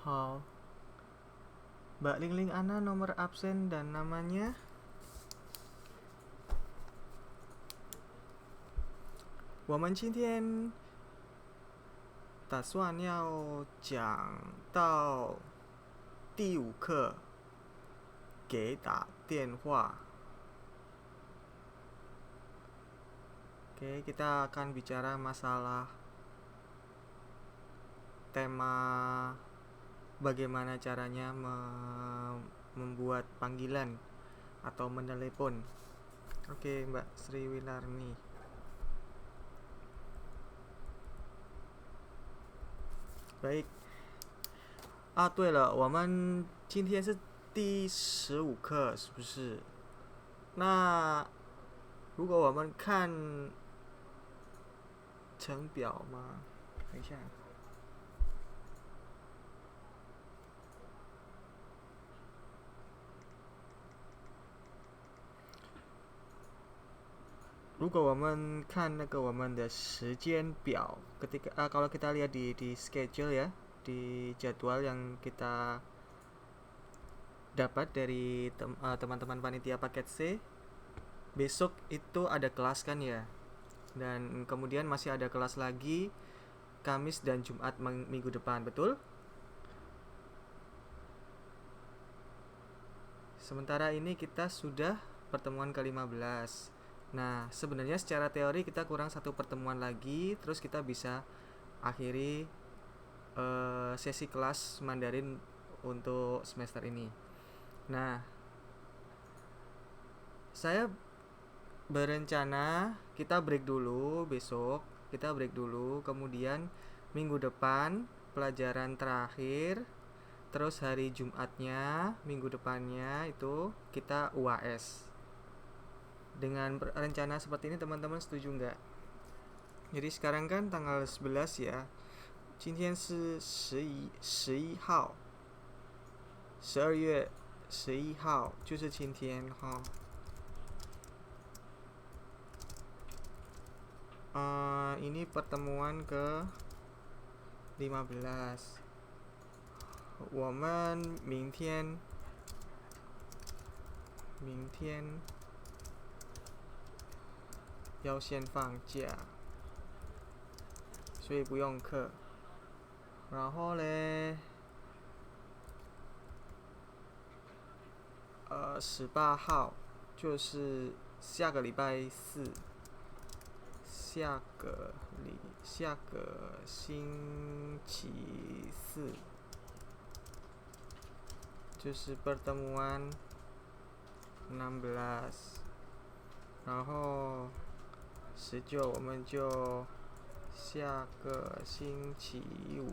好, Mbak Lingling Ana nomor absen dan namanya. 我们今天打算要讲到第5课，给打电话. Oke, kita akan bicara masalah tema bagaimana caranya membuat panggilan atau menelepon. Oke, Mbak Sri Wilarni. 对了，我们今天是第15课，是不是？那如果我们看程表吗？等一下。如果我们看我们的时间表, kalau kita lihat di schedule ya, di jadwal yang kita dapat dari teman-teman panitia paket C, besok itu ada kelas kan ya, dan kemudian masih ada kelas lagi Kamis dan Jumat minggu depan, betul? Sementara ini kita sudah pertemuan ke-15. Nah, sebenarnya secara teori kita kurang 1 pertemuan lagi, terus kita bisa akhiri sesi kelas Mandarin untuk semester ini. Nah, saya berencana kita break dulu besok, kemudian minggu depan pelajaran terakhir, terus hari Jumatnya minggu depannya itu kita UAS. Dengan rencana seperti ini teman-teman setuju nggak? Jadi sekarang kan tanggal 11 ya. 今天是11号 12月11号 就是今天哈。ini pertemuan ke 15. 我们明天要先放假，所以不用课。然后嘞，18号就是下个礼拜四，下个星期四，就是 pertemuan 16。然后19我们就下个星期五。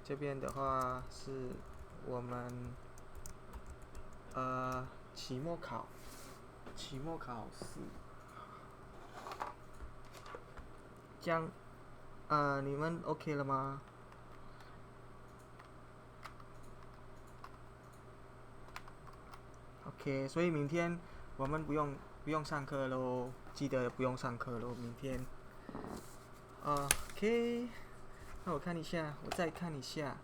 这边的话是我们期末考试。这样你们 OK 了吗？OK， 所以明天我们不用上课咯，记得不用上课咯，明天。OK， 那我再看一下，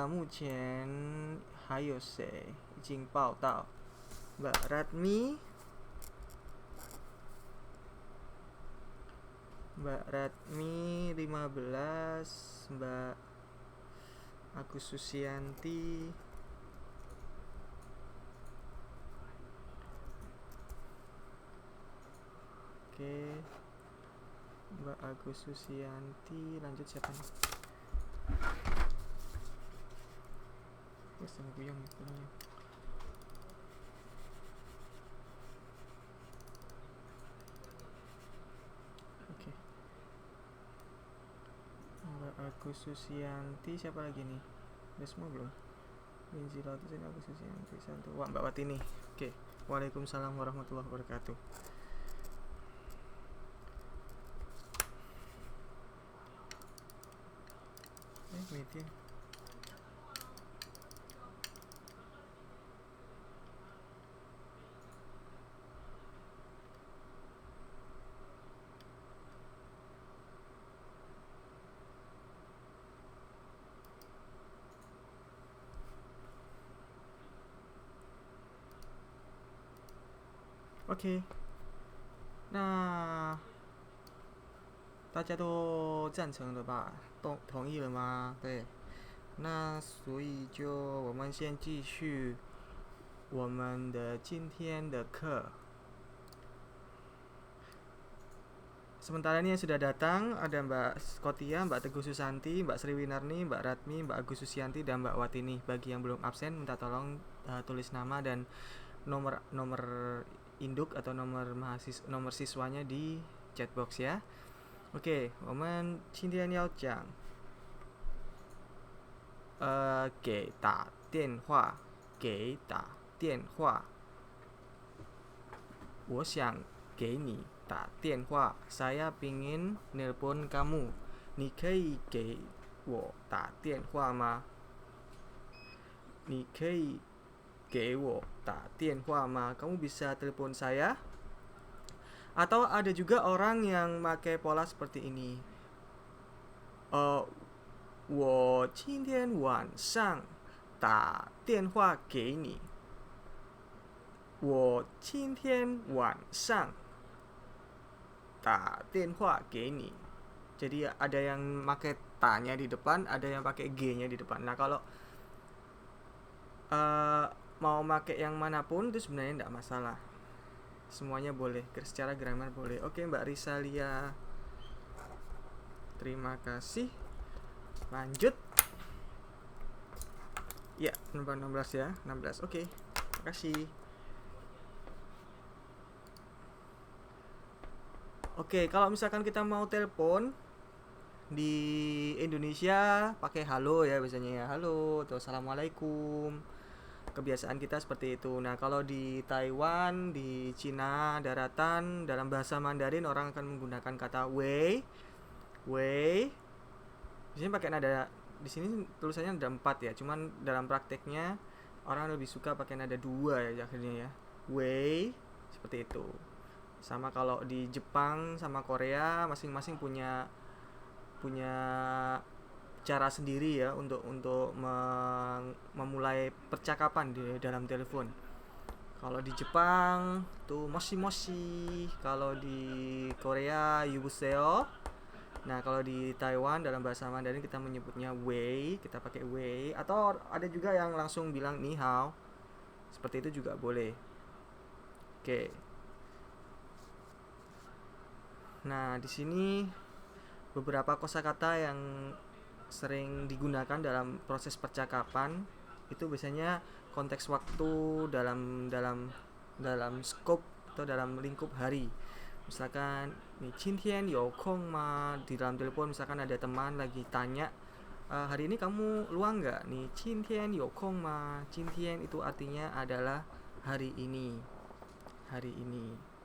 目前还有谁已经报到？Mbak Radmi 15, Mbak Agus Susianti, oke, Mbak Agus Susianti. Lanjut siapa nih? Sama Buyong punya. Oke. Mbak Agus Susianti, siapa lagi nih? Udah semua belum? Benzi Lotus ini Agus Susianti satu. Wah, Mbak Watini. Oke. Waalaikumsalam warahmatullahi wabarakatuh. Meeting. OK，那大家都赞成了吧？都同意了吗？对，那所以就我们先继续我们的今天的课。Sementara ini yang sudah datang ada Mbak Skotia, Mbak Teguh Susanti, Mbak Sri Winarni, Mbak Ratmi, Mbak Agus Susianti, dan Mbak Watini. Bagi yang belum absen, minta tolong tulis nama dan nomor induk atau nomor siswanya di chatbox ya. OK，我们今天要讲给打电话，给打电话。我想给你打电话，saya pingin nelpon kamu， 你可以给我打电话吗？你可以给我打电话吗？ Kamu bisa telepon saya? Atau ada juga orang yang pakai pola seperti ini. 我今天晚上打电话给你。我今天晚上打电话给你. Jadi ada yang pakai ta-nya di depan, ada yang pakai g-nya di depan. Nah, kalau mau pakai yang manapun itu sebenarnya tidak masalah. Semuanya boleh, secara grammar boleh. Oke, Mbak Risalia. Terima kasih. Lanjut. Ya, nomor 16 ya, 16. Oke. Terima kasih. Oke, kalau misalkan kita mau telepon di Indonesia pakai halo ya biasanya ya, halo atau assalamualaikum. Kebiasaan kita seperti itu. Nah, kalau di Taiwan, di Cina daratan, dalam bahasa Mandarin orang akan menggunakan kata wei, wei. Biasanya pakai nada, di sini tulisannya ada 4 ya, cuman dalam prakteknya orang lebih suka pakai nada 2 ya akhirnya ya. Wei, seperti itu. Sama kalau di Jepang sama Korea masing-masing punya cara sendiri ya untuk memulai percakapan di dalam telepon. Kalau di Jepang tuh moshi moshi, kalau di Korea yubuseo. Nah, kalau di Taiwan dalam bahasa Mandarin kita menyebutnya wei, kita pakai wei, atau ada juga yang langsung bilang ni hao. Seperti itu juga boleh. Oke. Nah, di sini beberapa kosakata yang sering digunakan dalam proses percakapan itu biasanya konteks waktu dalam skop atau dalam lingkup hari. Misalkan nih, 今天有空吗? Di dalam telepon misalkan ada teman lagi tanya, hari ini kamu luang nggak? Nih, 今天有空吗? 今天itu artinya adalah hari ini. Hari ini.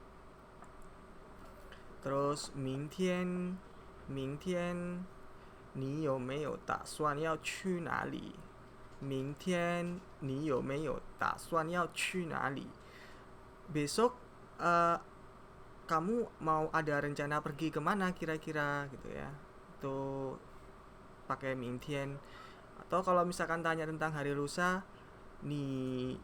Terus 明天你有没有打算要去哪里？明天你有没有打算要去哪里？ Besok kamu mau ada rencana pergi kemana kira-kira gitu ya. Itu pakai 明天. Atau kalau misalkan tanya tentang hari lusa, 你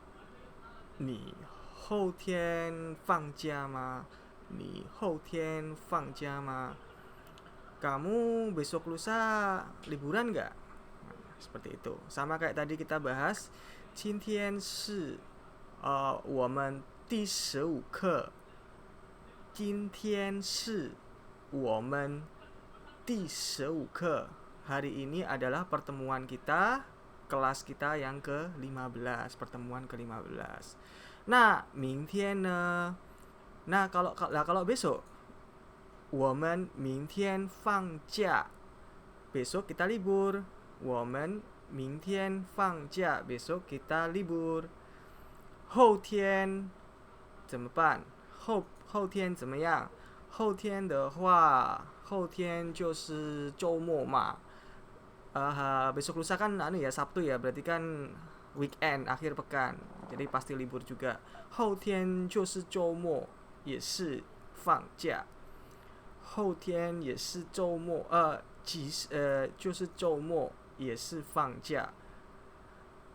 后天放假吗？你后天放假吗? Kamu besok lusa liburan nggak? Nah, seperti itu. Sama kayak tadi kita bahas, 今天是我们第15课。今天是我们第15课. Hari ini adalah pertemuan kita, kelas kita yang ke-15, pertemuan ke-15. Nah, 明天呢? Nah, kalau besok, 我们明天放假. Besok kita libur. 我们明天放假. Besok kita libur. 后天怎么办？后天怎么样？后天的话，后天就是周末嘛。Besok lusa kan ya Sabtu ya, berarti kan weekend, akhir pekan. Jadi pasti libur juga. 后天就是周末，也是放假。后天也是周末，就是周末也是放假。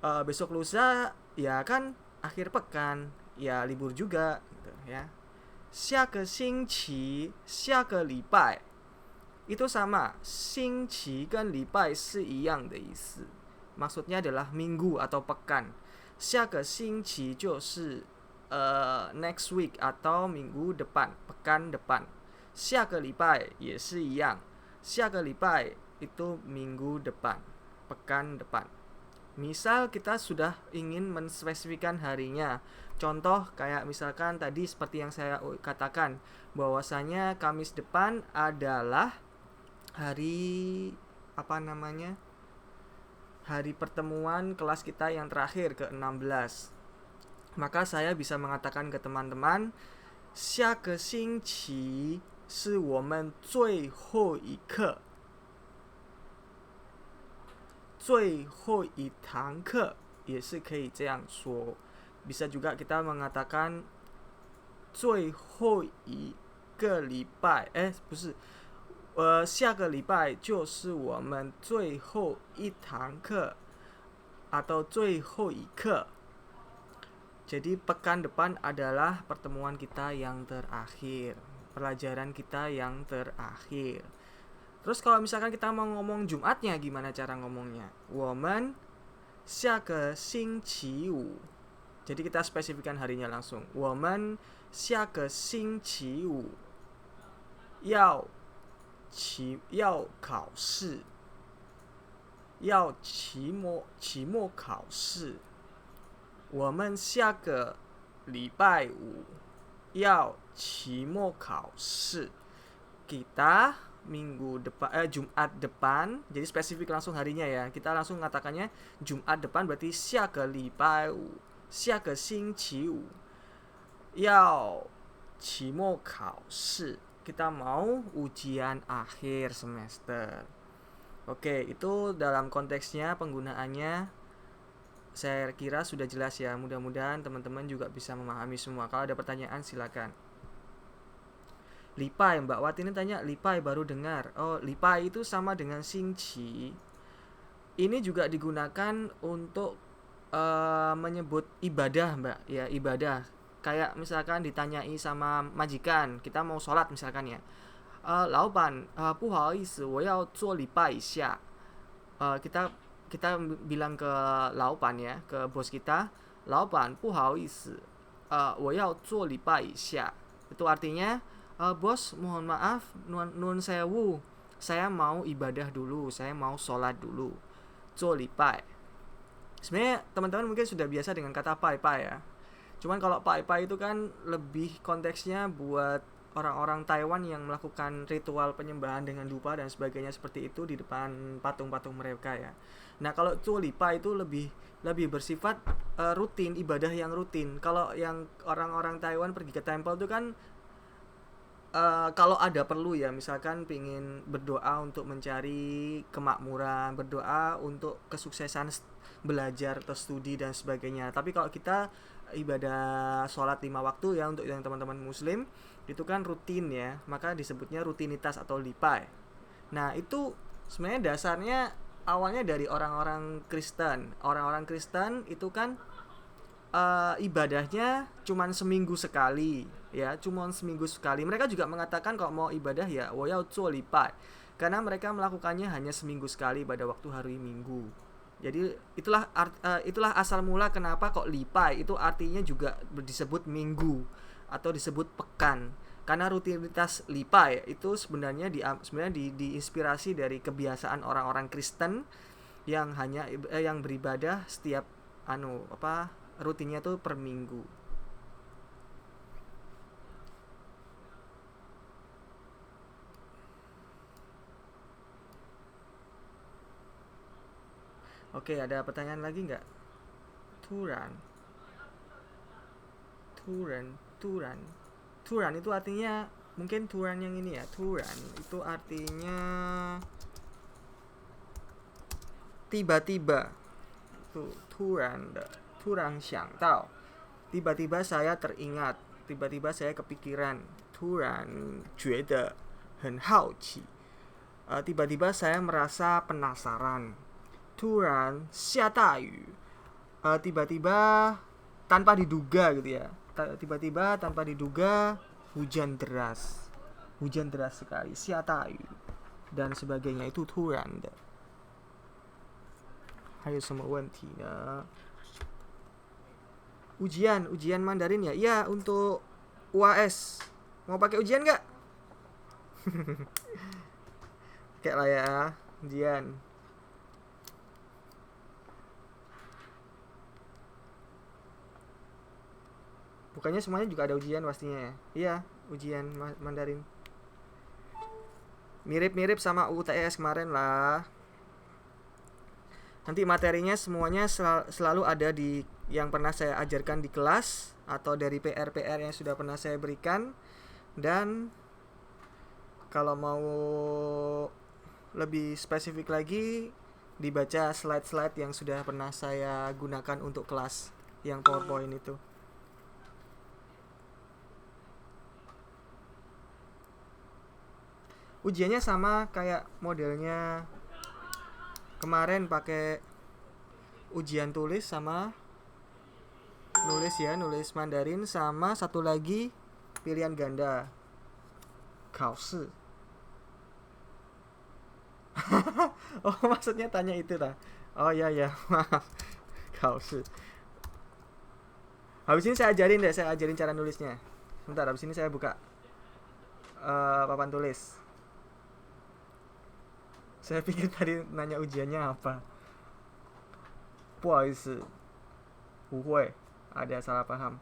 Besok lusa ya kan akhir pekan, ya libur juga gitu ya. 下个星期下个礼拜 itu sama, 星期跟礼拜是一样的意思， maksudnya adalah minggu atau pekan. 下个星期就是next week atau minggu depan, pekan depan. 下个礼拜也是一样， 下个礼拜 itu minggu depan, pekan depan. Misal kita sudah ingin menspesifikkan harinya. Contoh kayak misalkan tadi seperti yang saya katakan, bahwasanya Kamis depan adalah hari hari pertemuan kelas kita yang terakhir ke-16. Maka saya bisa mengatakan ke teman-teman, 下个星期是我们最后一课，最后一堂课也是可以这样说。 Bisa juga kita mengatakan 最后一个礼拜，不是，下个礼拜就是我们最后一堂课 atau 最后一课。 Jadi pekan depan adalah pertemuan kita yang terakhir, pelajaran kita yang terakhir. Terus kalau misalkan kita mau ngomong Jumatnya, gimana cara ngomongnya? 我们下个星期五. Jadi kita spesifikkan harinya langsung. 我们下个星期五要考试，要期末考试。我们下个礼拜五要期末考试。 Kita minggu depan, Jumat depan, jadi spesifik langsung harinya ya. Kita langsung mengatakannya Jumat depan berarti 下个礼拜五，下个星期五要期末考试. Kita mau ujian akhir semester. Oke, itu dalam konteksnya penggunaannya saya kira sudah jelas ya. Mudah-mudahan teman-teman juga bisa memahami semua. Kalau ada pertanyaan silakan. Lipai, Mbak Wati ini tanya, lipai baru dengar. Oh, lipai itu sama dengan singci. Ini juga digunakan untuk menyebut ibadah, Mbak. Ya, ibadah. Kayak misalkan ditanyai sama majikan, kita mau sholat misalkan ya. 老板，不好意思，我要做礼拜一下。 kita bilang ke 老板 ya, ke bos kita, 老板不好意思，我要做礼拜一下. Itu artinya, bos mohon maaf, nun sewu, saya mau ibadah dulu, saya mau sholat dulu. 做礼拜. Sebenarnya teman-teman mungkin sudah biasa dengan kata pai-pai ya. Cuman kalau pai-pai itu kan lebih konteksnya buat orang-orang Taiwan yang melakukan ritual penyembahan dengan dupa dan sebagainya seperti itu di depan patung-patung mereka ya. Nah, kalau lipa itu lebih bersifat rutin, ibadah yang rutin. Kalau yang orang-orang Taiwan pergi ke temple itu kan kalau ada perlu ya, misalkan pingin berdoa untuk mencari kemakmuran, berdoa untuk kesuksesan belajar atau studi dan sebagainya. Tapi kalau kita ibadah sholat 5 waktu ya, untuk yang teman-teman muslim itu kan rutin ya, maka disebutnya rutinitas atau lipai. Nah, itu sebenarnya dasarnya awalnya dari orang-orang Kristen. Orang-orang Kristen itu kan ibadahnya cuman seminggu sekali ya, cuman seminggu sekali. Mereka juga mengatakan kalau mau ibadah ya 我要做礼拜, karena mereka melakukannya hanya seminggu sekali pada waktu hari Minggu. Jadi itulah asal mula kenapa kok lipai itu artinya juga disebut minggu atau disebut pekan. Karena rutinitas lipai itu sebenarnya diinspirasi dari kebiasaan orang-orang Kristen yang hanya yang beribadah setiap rutinnya tuh per minggu. Oke, ada pertanyaan lagi nggak? Turan itu artinya mungkin turan yang ini ya. Turan itu artinya tiba-tiba. Turan xiang tao. Tiba-tiba saya teringat, tiba-tiba saya kepikiran. Turan 觉得很好奇. Tiba-tiba saya merasa penasaran. Turan 下大雨. Tiba-tiba tanpa diduga gitu ya. Tiba-tiba tanpa diduga hujan deras, hujan deras sekali, siatai dan sebagainya itu turan的。还有什么问题呢？ ujian Mandarin ya? Iya, untuk UAS. Mau pakai ujian nggak? Kayak lah ya, ujian. Bukannya semuanya juga ada ujian pastinya ya? Iya, ujian Mandarin. Mirip-mirip sama UTS kemarin lah. Nanti materinya semuanya selalu ada di yang pernah saya ajarkan di kelas atau dari PR-PR yang sudah pernah saya berikan. Dan kalau mau lebih spesifik lagi, dibaca slide-slide yang sudah pernah saya gunakan untuk kelas yang PowerPoint itu. Ujiannya sama kayak modelnya kemarin, pakai ujian tulis sama nulis ya, nulis Mandarin, sama satu lagi pilihan ganda. Kausi. Oh, maksudnya tanya itu ta? Oh ya ya, maaf. Kausi. Habis ini saya ajarin deh, saya ajarin cara nulisnya. Bentar, habis ini saya buka papan tulis. Saya pikir tadi nanya ujiannya apa. 不好意思，不会，ada salah paham.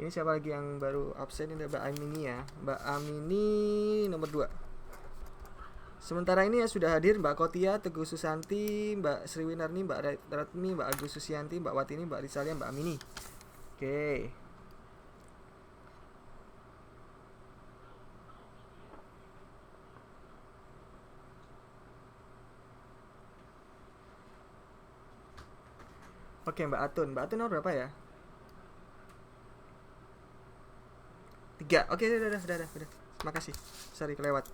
Ini siapa lagi yang baru absen? Ini Mbak Amini ya. Mbak Amini nomor 2. Sementara ini ya sudah hadir Mbak Kotia, Teguh Susanti, Mbak Sriwinarni, Mbak Ratmi, Mbak Agus Susianti, Mbak Watini, Mbak Risalia, Mbak Amini. Oke. Oke, Mbak Atun. Mbak Atun nomor berapa ya? 3. Oke, udah. Makasih. Sorry kelewat.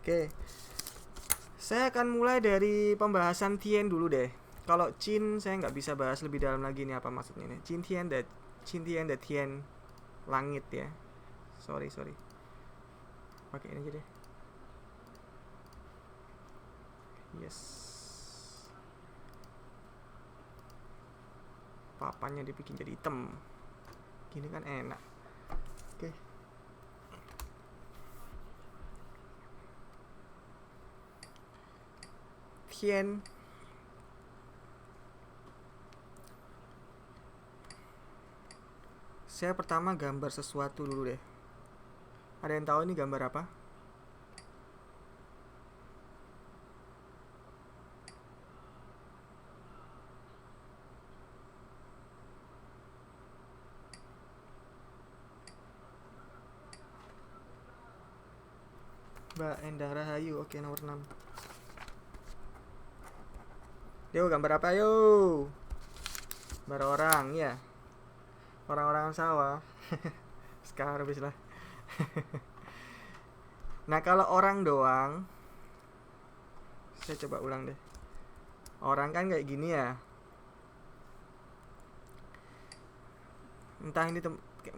Oke. Saya akan mulai dari pembahasan Tien dulu deh. Kalau Chin saya nggak bisa bahas lebih dalam lagi nih apa maksudnya nih. Chin Tien de Tien langit ya. Sorry. Pakai ini aja deh. Yes. Papannya dibikin jadi hitam. Gini kan enak. Oke. Tien. Saya pertama gambar sesuatu dulu deh. Ada yang tahu ini gambar apa? Mbak Endah Rahayu, oke nomor 6. Yo, gambar apa yo? Gambar orang ya. Orang-orang sawah. Sekarang habis lah. Nah, kalau orang doang, saya coba ulang deh. Orang kan kayak gini ya. Entah ini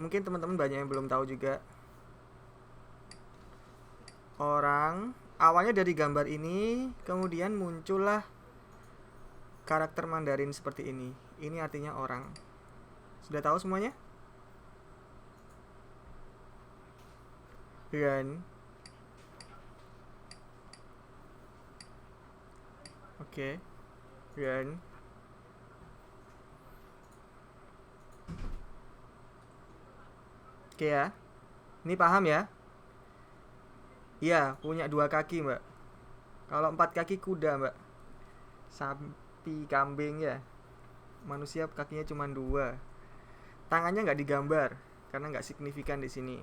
mungkin teman-teman banyak yang belum tahu juga. Orang awalnya dari gambar ini, kemudian muncullah karakter Mandarin seperti ini. Ini artinya orang. Sudah tahu semuanya? Ren. Oke. Ren. Oke ya. Ini paham ya? Iya, punya 2 kaki, Mbak. Kalau 4 kaki kuda, Mbak. Sapi, kambing ya. Manusia kakinya cuma 2. Tangannya nggak digambar karena nggak signifikan di sini.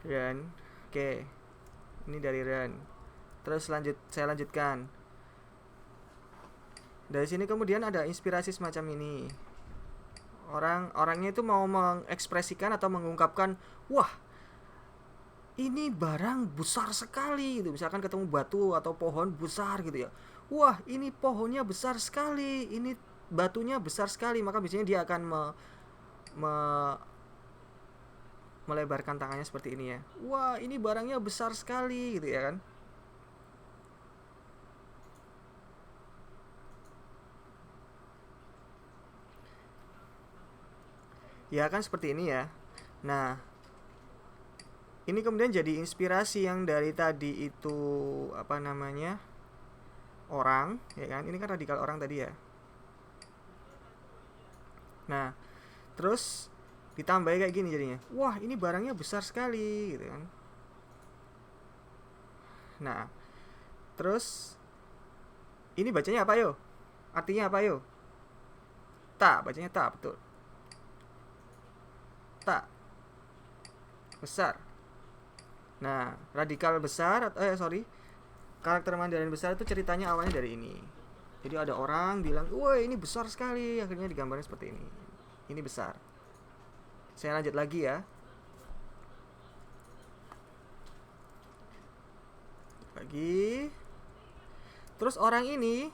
Ren, oke. Ini dari Ren. Terus saya lanjutkan. Dari sini kemudian ada inspirasi semacam ini. Orangnya itu mau mengekspresikan atau mengungkapkan, wah, ini barang besar sekali gitu. Misalkan ketemu batu atau pohon besar gitu ya. Wah, ini pohonnya besar sekali, ini batunya besar sekali. Maka biasanya dia akan melebarkan tangannya seperti ini ya. Wah, ini barangnya besar sekali gitu ya kan. Ya kan seperti ini ya. Nah, ini kemudian jadi inspirasi yang dari tadi itu apa namanya? Orang, ya kan? Ini kan radikal orang tadi ya. Nah, terus ditambah kayak gini jadinya. Wah, ini barangnya besar sekali gitu kan. Nah, terus ini bacanya apa yo? Artinya apa yo? Tak, bacanya tak, betul. Tak, besar. Nah, radikal besar karakter Mandarin besar itu ceritanya awalnya dari ini. Jadi ada orang bilang, "Woi, ini besar sekali." Akhirnya digambarnya seperti ini. Ini besar. Saya lanjut lagi ya. Lagi. Terus orang ini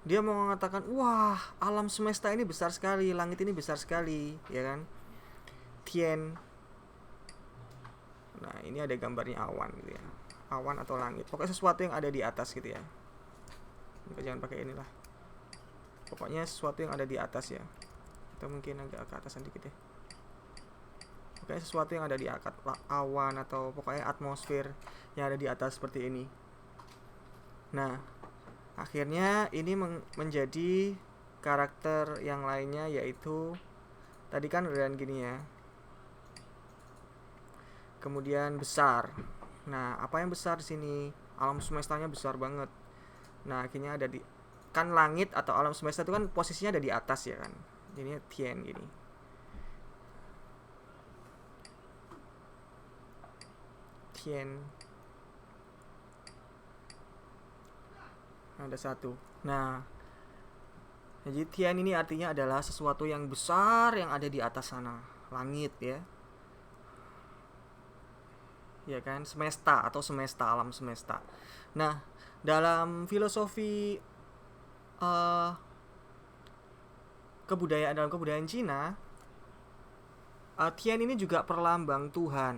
dia mau mengatakan, "Wah, alam semesta ini besar sekali, langit ini besar sekali," ya kan? Tian. Nah, ini ada gambarnya awan gitu ya. Awan atau langit. Pokoknya sesuatu yang ada di atas gitu ya. Jangan pakai inilah. Pokoknya sesuatu yang ada di atas ya. Atau mungkin agak ke atasan dikit ya. Pokoknya sesuatu yang ada di awan atau pokoknya atmosfer yang ada di atas seperti ini. Nah, akhirnya ini menjadi karakter yang lainnya, yaitu tadi kan udah gini ya. Kemudian besar. Nah, apa yang besar di sini? Alam semestanya besar banget. Nah, akhirnya ada di kan langit atau alam semesta itu kan posisinya ada di atas ya kan. Jadinya Tian gini. Tian. Ada satu. Nah, jadi Tian ini artinya adalah sesuatu yang besar yang ada di atas sana, langit ya. Ya kan, semesta atau semesta, alam semesta. Nah, dalam filosofi dalam kebudayaan Cina, Tian ini juga perlambang Tuhan.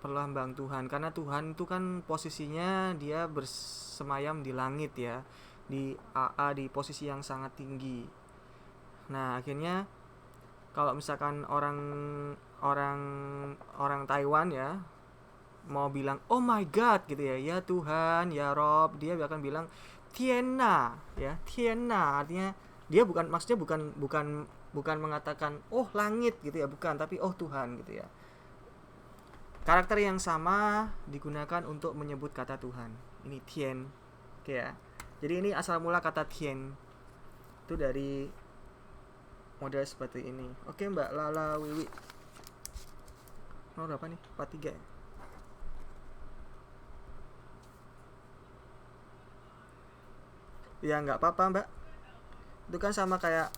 Perlambang Tuhan, karena Tuhan itu kan posisinya dia bersemayam di langit ya, di di posisi yang sangat tinggi. Nah, akhirnya kalau misalkan orang Taiwan ya mau bilang oh my god gitu ya Tuhan, ya Rob, dia akan bilang Tienna ya, Tienna, artinya dia maksudnya bukan mengatakan oh langit gitu ya, bukan, tapi oh Tuhan gitu ya. Karakter yang sama digunakan untuk menyebut kata Tuhan. Ini Tien. Oke ya. Jadi ini asal mula kata Tien itu dari model seperti ini. Oke Mbak Lala Wiwi. Nomor berapa nih? 43 ya? Ya nggak apa-apa Mbak. Itu kan sama kayak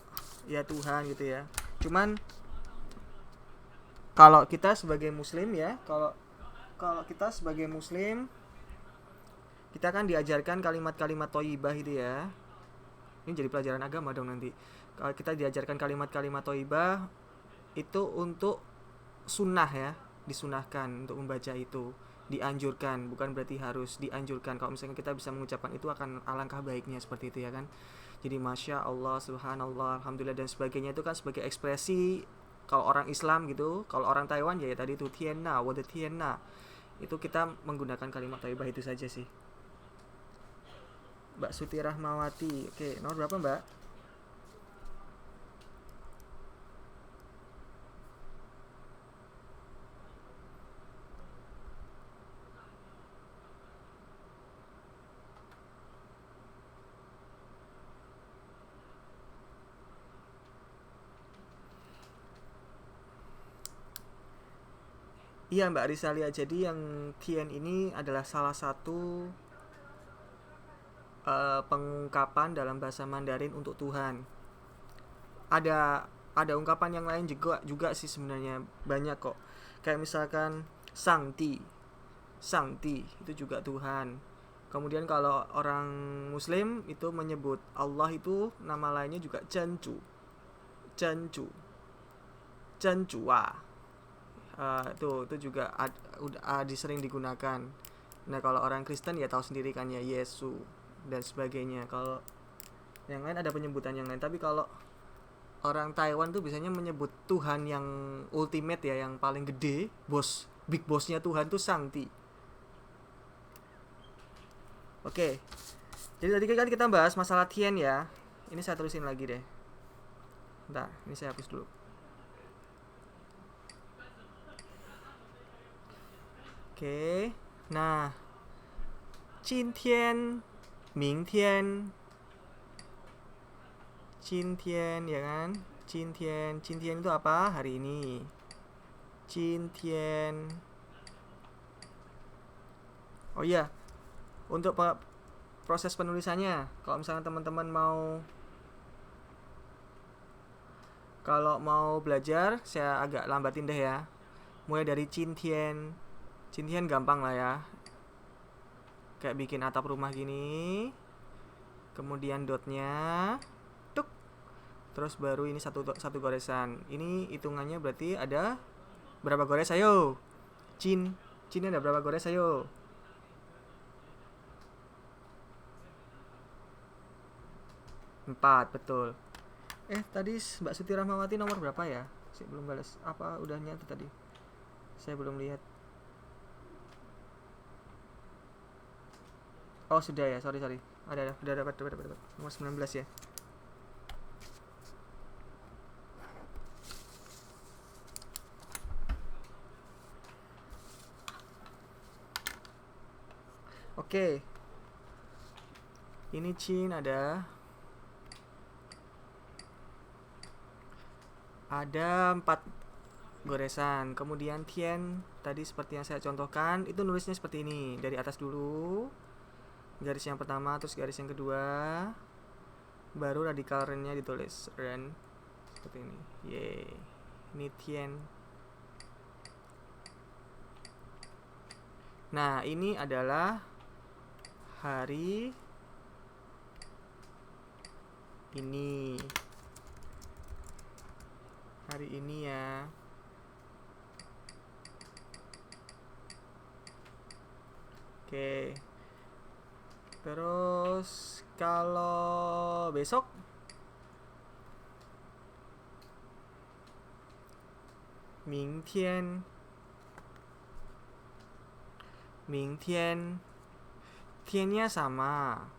ya Tuhan gitu ya. Cuman kalau kita sebagai muslim ya, kalau kita sebagai muslim, kita kan diajarkan kalimat-kalimat thayyibah itu ya. Ini jadi pelajaran agama dong nanti. Kalau kita diajarkan kalimat-kalimat thayyibah itu untuk sunnah ya, disunahkan untuk membaca itu, dianjurkan, bukan berarti harus, dianjurkan. Kalau misalnya kita bisa mengucapkan itu akan alangkah baiknya seperti itu ya kan. Jadi masya Allah, subhanallah, alhamdulillah dan sebagainya itu kan sebagai ekspresi kalau orang Islam gitu. Kalau orang Taiwan ya tadi itu Tienna, wada Tienna. Itu kita menggunakan kalimat thayyibah itu saja sih. Mbak Suti Rahmawati. Oke, nomor berapa Mbak? Iya Mbak Risalia, jadi yang Tien ini adalah salah satu pengungkapan dalam bahasa Mandarin untuk Tuhan. Ada ungkapan yang lain juga sih sebenarnya, banyak kok. Kayak misalkan Sangti itu juga Tuhan. Kemudian kalau orang Muslim itu menyebut Allah itu nama lainnya juga Cencu, Cencu, Cencua. Itu juga sering digunakan. Nah kalau orang Kristen ya tahu sendiri kan ya, Yesus dan sebagainya. Kalau yang lain ada penyebutan yang lain. Tapi kalau orang Taiwan tuh biasanya menyebut Tuhan yang ultimate ya, yang paling gede, big bossnya Tuhan tuh Sangti. Oke. Jadi tadi kan kita bahas masalah Tian ya. Ini saya tulisin lagi deh. Bentar, ini saya hapus dulu. Oke. Nah, 今天 明天 今天 ya kan? 今天 itu apa? Hari ini. 今天 Oh iya, untuk proses penulisannya, kalau misalnya teman-teman mau belajar, saya agak lambatin deh ya. Mulai dari 今天 gampang lah ya. Kayak bikin atap rumah gini. Kemudian dotnya, tuk. Terus baru ini satu goresan. Ini hitungannya berarti ada berapa gores ayo? Cin ada berapa gores ayo? 4, betul. Tadi Mbak Suti Rahmawati nomor berapa ya? Saya belum balas. Apa udah nyata tadi? Saya belum lihat. Oh, sudah ya. Sorry. Udah dapat. Nomor 19 ya. Oke. Ini Chin ada 4 goresan. Kemudian Tian tadi seperti yang saya contohkan, itu nulisnya seperti ini. Dari atas dulu. Garis yang pertama, terus garis yang kedua. Baru radikal ren-nya ditulis. Ren. Seperti ini. Yeay. Ini Tian. Nah, ini adalah hari ini. Hari ini ya. Oke. Terus kalau besok Mingtian Tiannya sama.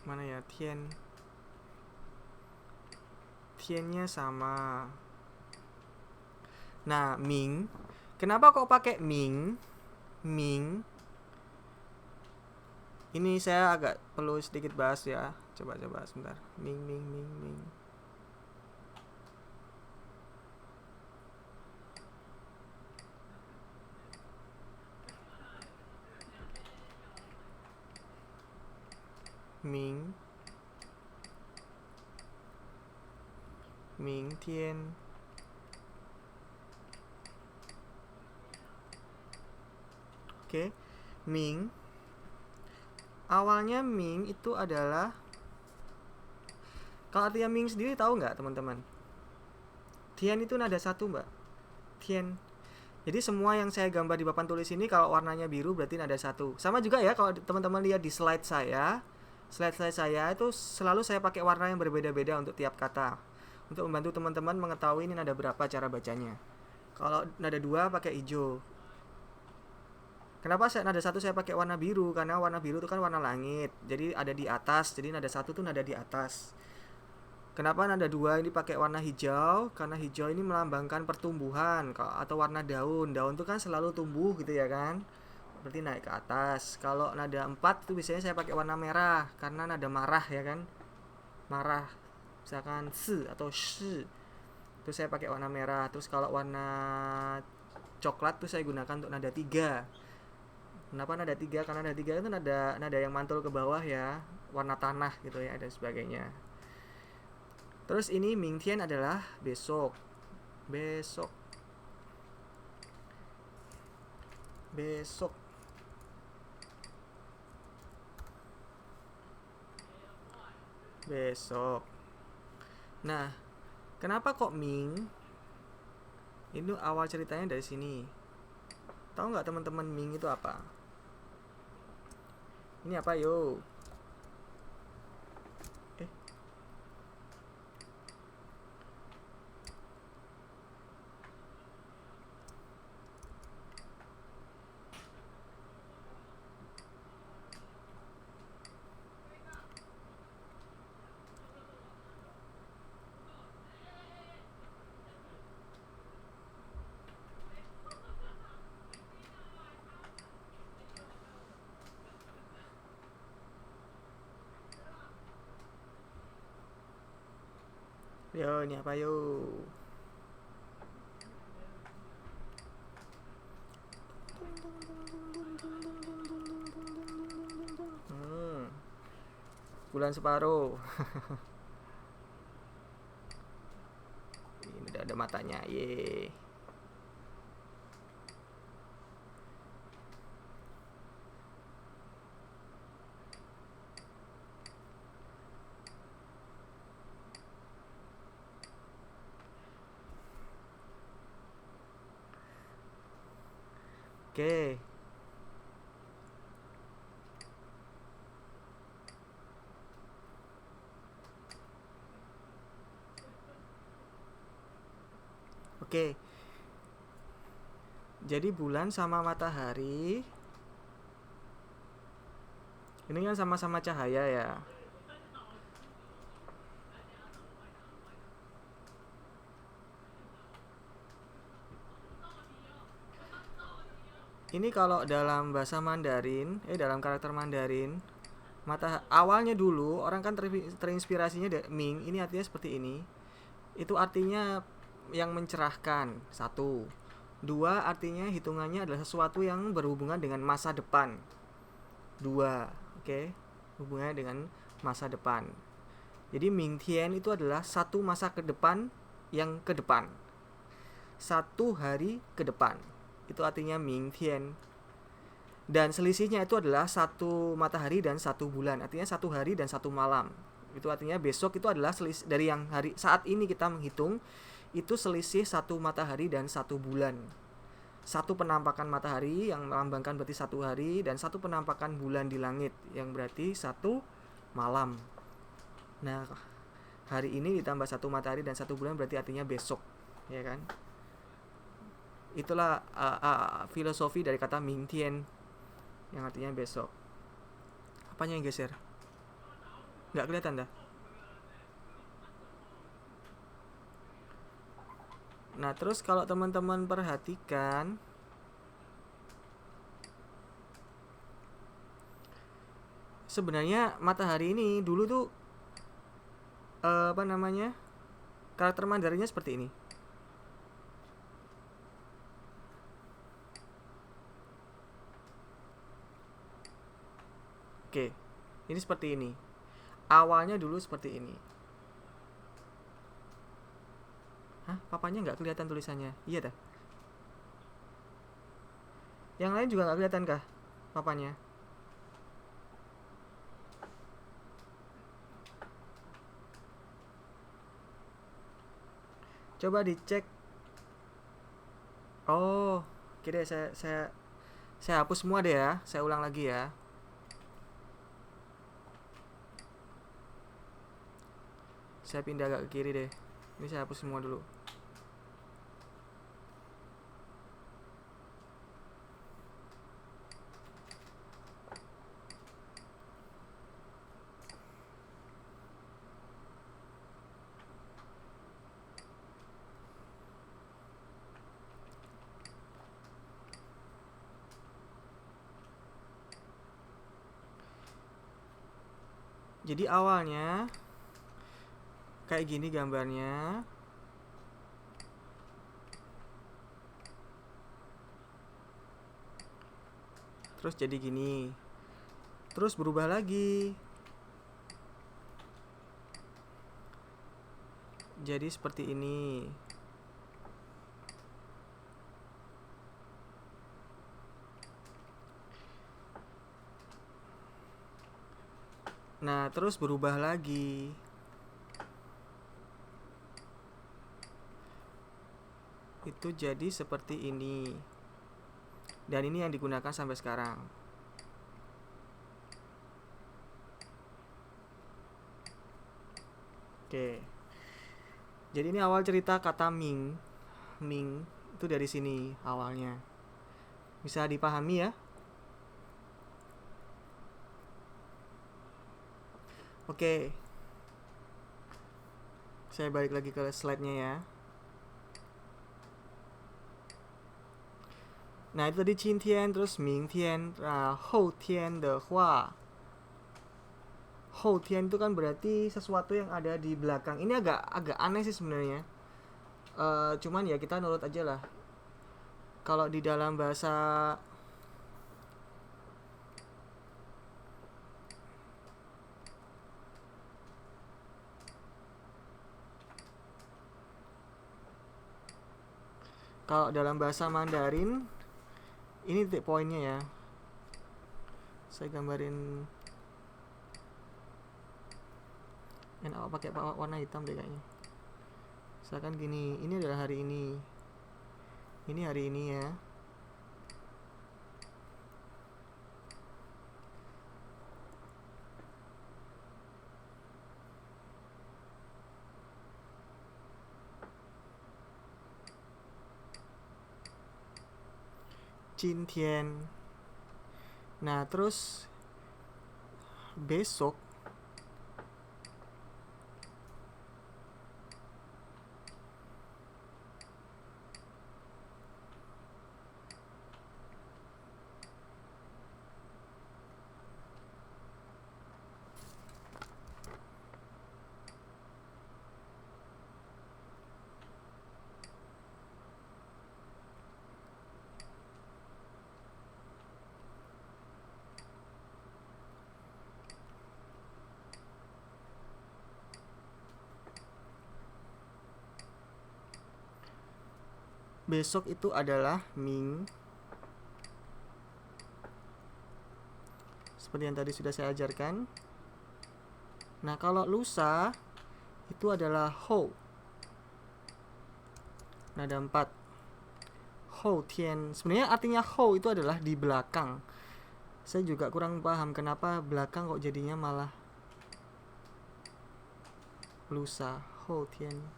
Mana ya Tiannya sama. Nah, Ming. Kenapa kok pakai Ming? Ini saya agak perlu sedikit bahas ya. Coba sebentar. Ming. Mingtian. Oke. Ming. Awalnya Ming itu adalah, kalau artinya Ming sendiri tahu nggak teman-teman? Tian itu nada satu mbak. Tian. Jadi semua yang saya gambar di papan tulis ini kalau warnanya biru berarti nada satu. Sama juga ya kalau teman-teman lihat di slide saya itu selalu saya pakai warna yang berbeda-beda untuk tiap kata, untuk membantu teman-teman mengetahui ini nada berapa cara bacanya. Kalau nada 2 pakai hijau. Kenapa nada 1 saya pakai warna biru? Karena warna biru itu kan warna langit, jadi ada di atas, jadi nada 1 tuh nada di atas. Kenapa nada 2 ini pakai warna hijau? Karena hijau ini melambangkan pertumbuhan. Atau warna daun itu kan selalu tumbuh gitu ya kan, berarti naik ke atas. Kalau nada 4 itu biasanya saya pakai warna merah, karena nada marah ya kan, marah, misalkan s atau sh, itu saya pakai warna merah. Terus kalau warna coklat tuh saya gunakan untuk nada 3. Kenapa nada 3? Karena nada 3 itu nada yang mantul ke bawah ya, warna tanah gitu ya, dan sebagainya. Terus ini Mingtian adalah besok. besok. Nah, kenapa kok Ming? Ini awal ceritanya dari sini. Tahu nggak teman-teman Ming itu apa? Ini apa yo? Eh, yo ini apa yo? Hmm, bulan separuh. Ini udah ada matanya, ye. Oke. Oke. Jadi bulan sama matahari ini kan sama-sama cahaya ya. Ini kalau dalam bahasa Mandarin, dalam karakter Mandarin, awalnya dulu orang kan terinspirasinya dari Ming, ini artinya seperti ini. Itu artinya yang mencerahkan, satu. Dua, artinya hitungannya adalah sesuatu yang berhubungan dengan masa depan. Dua, oke? Hubungannya dengan masa depan. Jadi Ming Tian itu adalah satu masa ke depan yang ke depan. Satu hari ke depan. Itu artinya Ming Tian. Dan selisihnya itu adalah satu matahari dan satu bulan. Artinya satu hari dan satu malam. Itu artinya besok itu adalah selisih dari yang hari saat ini kita menghitung, itu selisih satu matahari dan satu bulan. Satu penampakan matahari yang melambangkan berarti satu hari, dan satu penampakan bulan di langit yang berarti satu malam. Nah, hari ini ditambah satu matahari dan satu bulan berarti artinya besok, ya kan? Itulah filosofi dari kata Ming Tian yang artinya besok. Apanya yang geser? Nggak kelihatan dah. Nah, terus kalau teman-teman perhatikan, sebenarnya matahari ini dulu tuh karakter Mandarinnya seperti ini. Oke, ini seperti ini. Awalnya dulu seperti ini. Hah? Papanya nggak kelihatan tulisannya? Iya dah. Yang lain juga nggak kelihatan kah papanya? Coba dicek. Oh, oke deh, saya hapus semua deh ya. Saya ulang lagi ya. Saya pindah agak ke kiri deh. Ini saya hapus semua dulu. Jadi awalnya kayak gini gambarnya. Terus jadi gini. Terus berubah lagi. Jadi seperti ini. Nah, terus berubah lagi. Itu jadi seperti ini. Dan ini yang digunakan sampai sekarang. Oke. Jadi ini awal cerita kata Ming. Ming itu dari sini awalnya. Bisa dipahami ya? Oke. Saya balik lagi ke slide-nya ya. Nah, itu tadi 今天 terus 明天 后天的话 后天 itu kan berarti sesuatu yang ada di belakang. Ini agak aneh sih sebenarnya. Cuman ya kita nurut aja lah. Kalau di dalam bahasa Mandarin ini titik poinnya ya. Saya gambarin pakai warna hitam deh kayaknya. Misalkan gini, ini adalah hari ini. Ini hari ini ya. Cintian. Nah, terus besok itu adalah Ming. Seperti yang tadi sudah saya ajarkan. Nah, kalau lusa itu adalah Hou. Nada 4. Hou Tian. Sebenarnya artinya Hou itu adalah di belakang. Saya juga kurang paham kenapa belakang kok jadinya malah lusa. Hou Tian.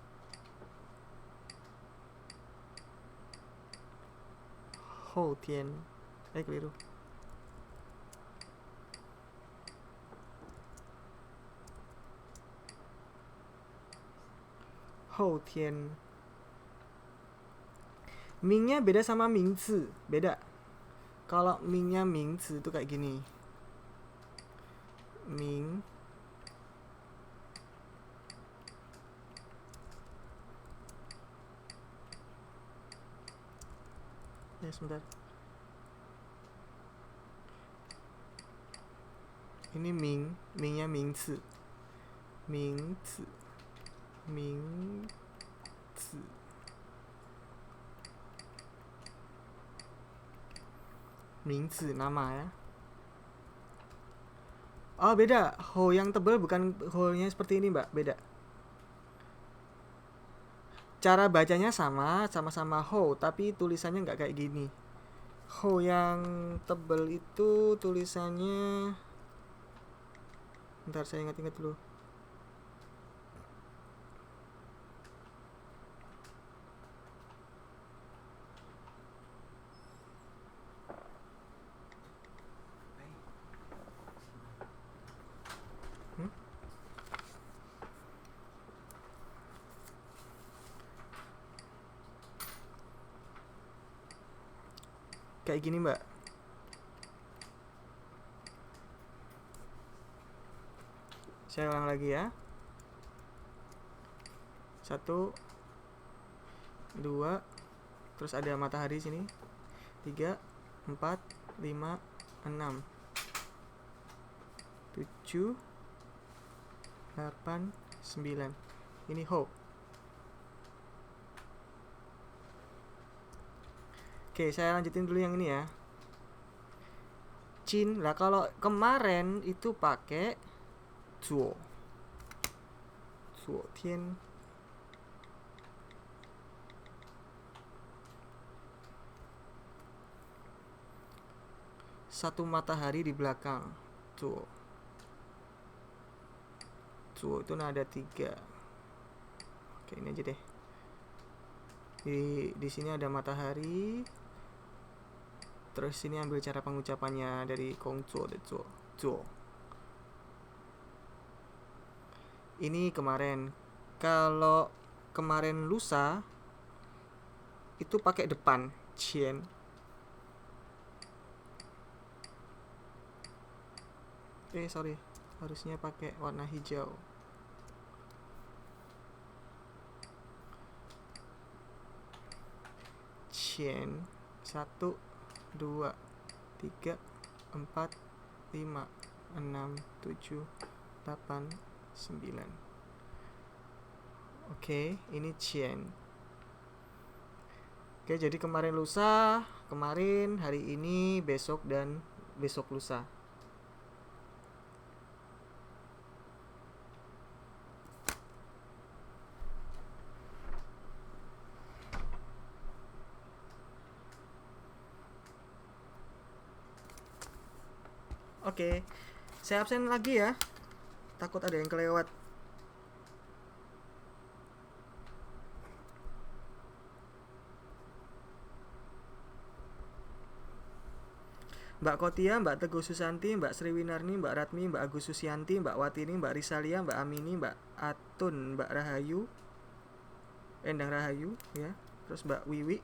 Hou Tian. Keliru. Hou Tian. Mingnya beda sama Mingzi, beda. Kalau Mingnya Mingzi itu kayak gini. Ming ya sebentar. Ini Mingnya Mingzi. Mingzi. Mingzi nama ya. Oh, beda. Ho yang tebal bukan ho-nya seperti ini, Mbak. Beda. Cara bacanya sama-sama ho, tapi tulisannya nggak kayak gini. Ho yang tebal itu tulisannya, bentar saya ingat-ingat dulu. Kayak gini, Mbak. Saya ulang lagi ya. 1 2 terus ada matahari sini. 3 4 5 6 7 8 9. Ini ho. Oke, saya lanjutin dulu yang ini ya. Chin lah, kalau kemarin itu pakai 昨天 satu matahari di belakang. Zuo itu nada 3. Oke, ini aja deh. Di sini ada matahari. Terus sini ambil cara pengucapannya dari Kong Zuo de Zuo. Ini kemarin. Kalau kemarin lusa itu pakai depan qian. Sorry, harusnya pakai warna hijau. Qian 1 2 3 4 5 6 7 8 9. Oke, ini qian. Oke, jadi kemarin lusa, kemarin, hari ini, besok, dan besok lusa. Oke, saya absen lagi ya. Takut ada yang kelewat. Mbak Kotia, Mbak Teguh Susanti, Mbak Sriwinarni, Mbak Ratmi, Mbak Agus Susianti, Mbak Watini, Mbak Risalia, Mbak Amini, Mbak Atun, Mbak Rahayu, Endang Rahayu, ya. Terus Mbak Wiwi.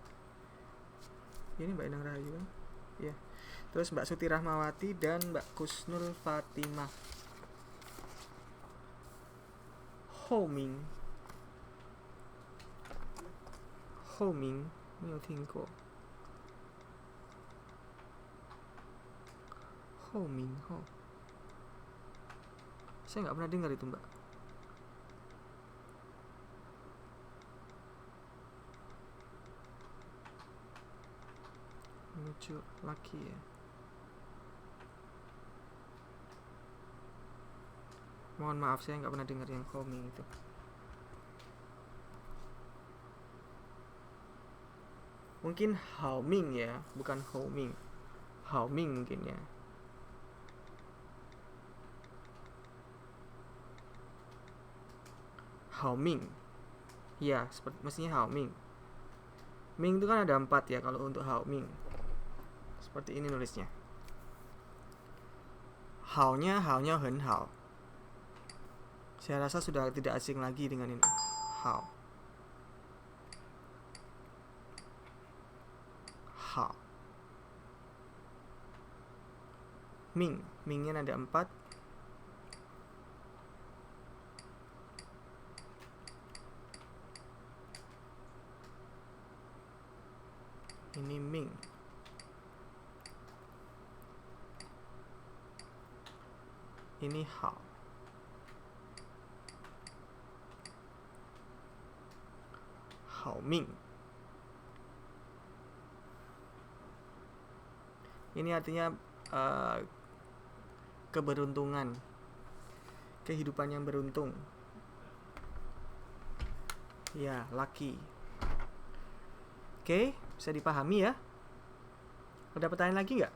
Ini Mbak Endang Rahayu kan? Ya. Terus Mbak Suti Rahmawati dan Mbak Kusnul Fatimah. Homing. 没有听过。Homing. Saya nggak pernah dengar itu, Mbak. Muncul laki ya. Mohon maaf, saya nggak pernah dengar yang homing itu. Mungkin haoming ya, bukan homing. Haoming mungkin ya. Haoming. Ya, mestinya haoming. Ming itu kan ada 4 ya kalau untuk haoming. Seperti ini nulisnya. Hao-nya hen hao. Saya rasa sudah tidak asing lagi dengan ini. Hao. Hao. Mingnya ada 4. Ini Ming. Ini Hao. Hao Ming. Ini artinya keberuntungan, kehidupan yang beruntung. Ya, lucky. Oke, bisa dipahami ya? Ada pertanyaan lagi nggak?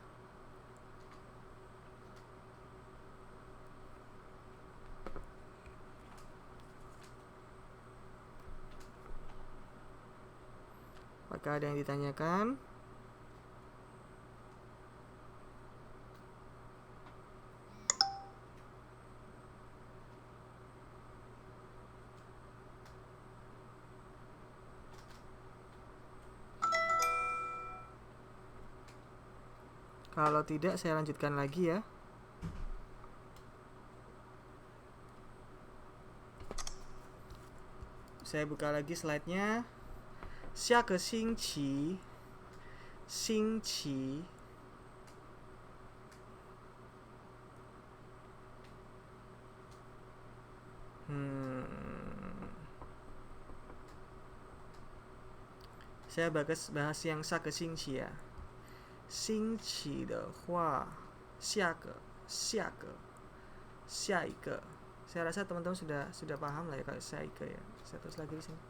Apakah ada yang ditanyakan? Kalau tidak, saya lanjutkan lagi ya. Saya buka lagi slide-nya. 下个星期 saya bahas yang 下个星期 ya. 星期的话，下一个 Saya rasa teman-teman sudah paham lah ya kalau saya Ike ya. Saya terus lagi di sini.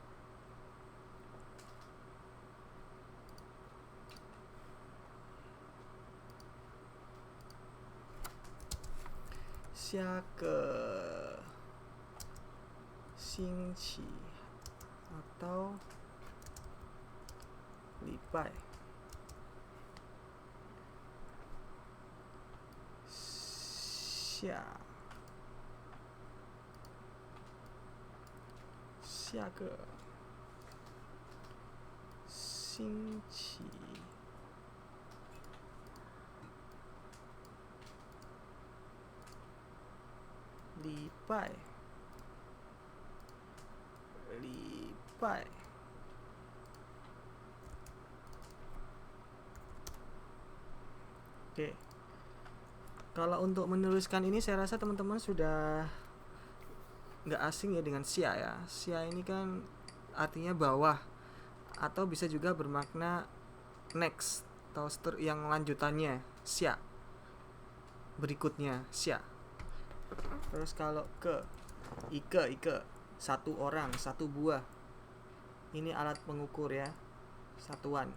Xiake, Xingqi atau Lipai. Xiake, Xingqi, Lipai. Oke. Kalau untuk menuliskan ini saya rasa teman-teman sudah nggak asing ya dengan xia ya. Xia ini kan artinya bawah atau bisa juga bermakna next atau yang lanjutannya, xia. Berikutnya, xia. Terus kalau ke ike, satu orang, satu buah. Ini alat pengukur ya, satuan.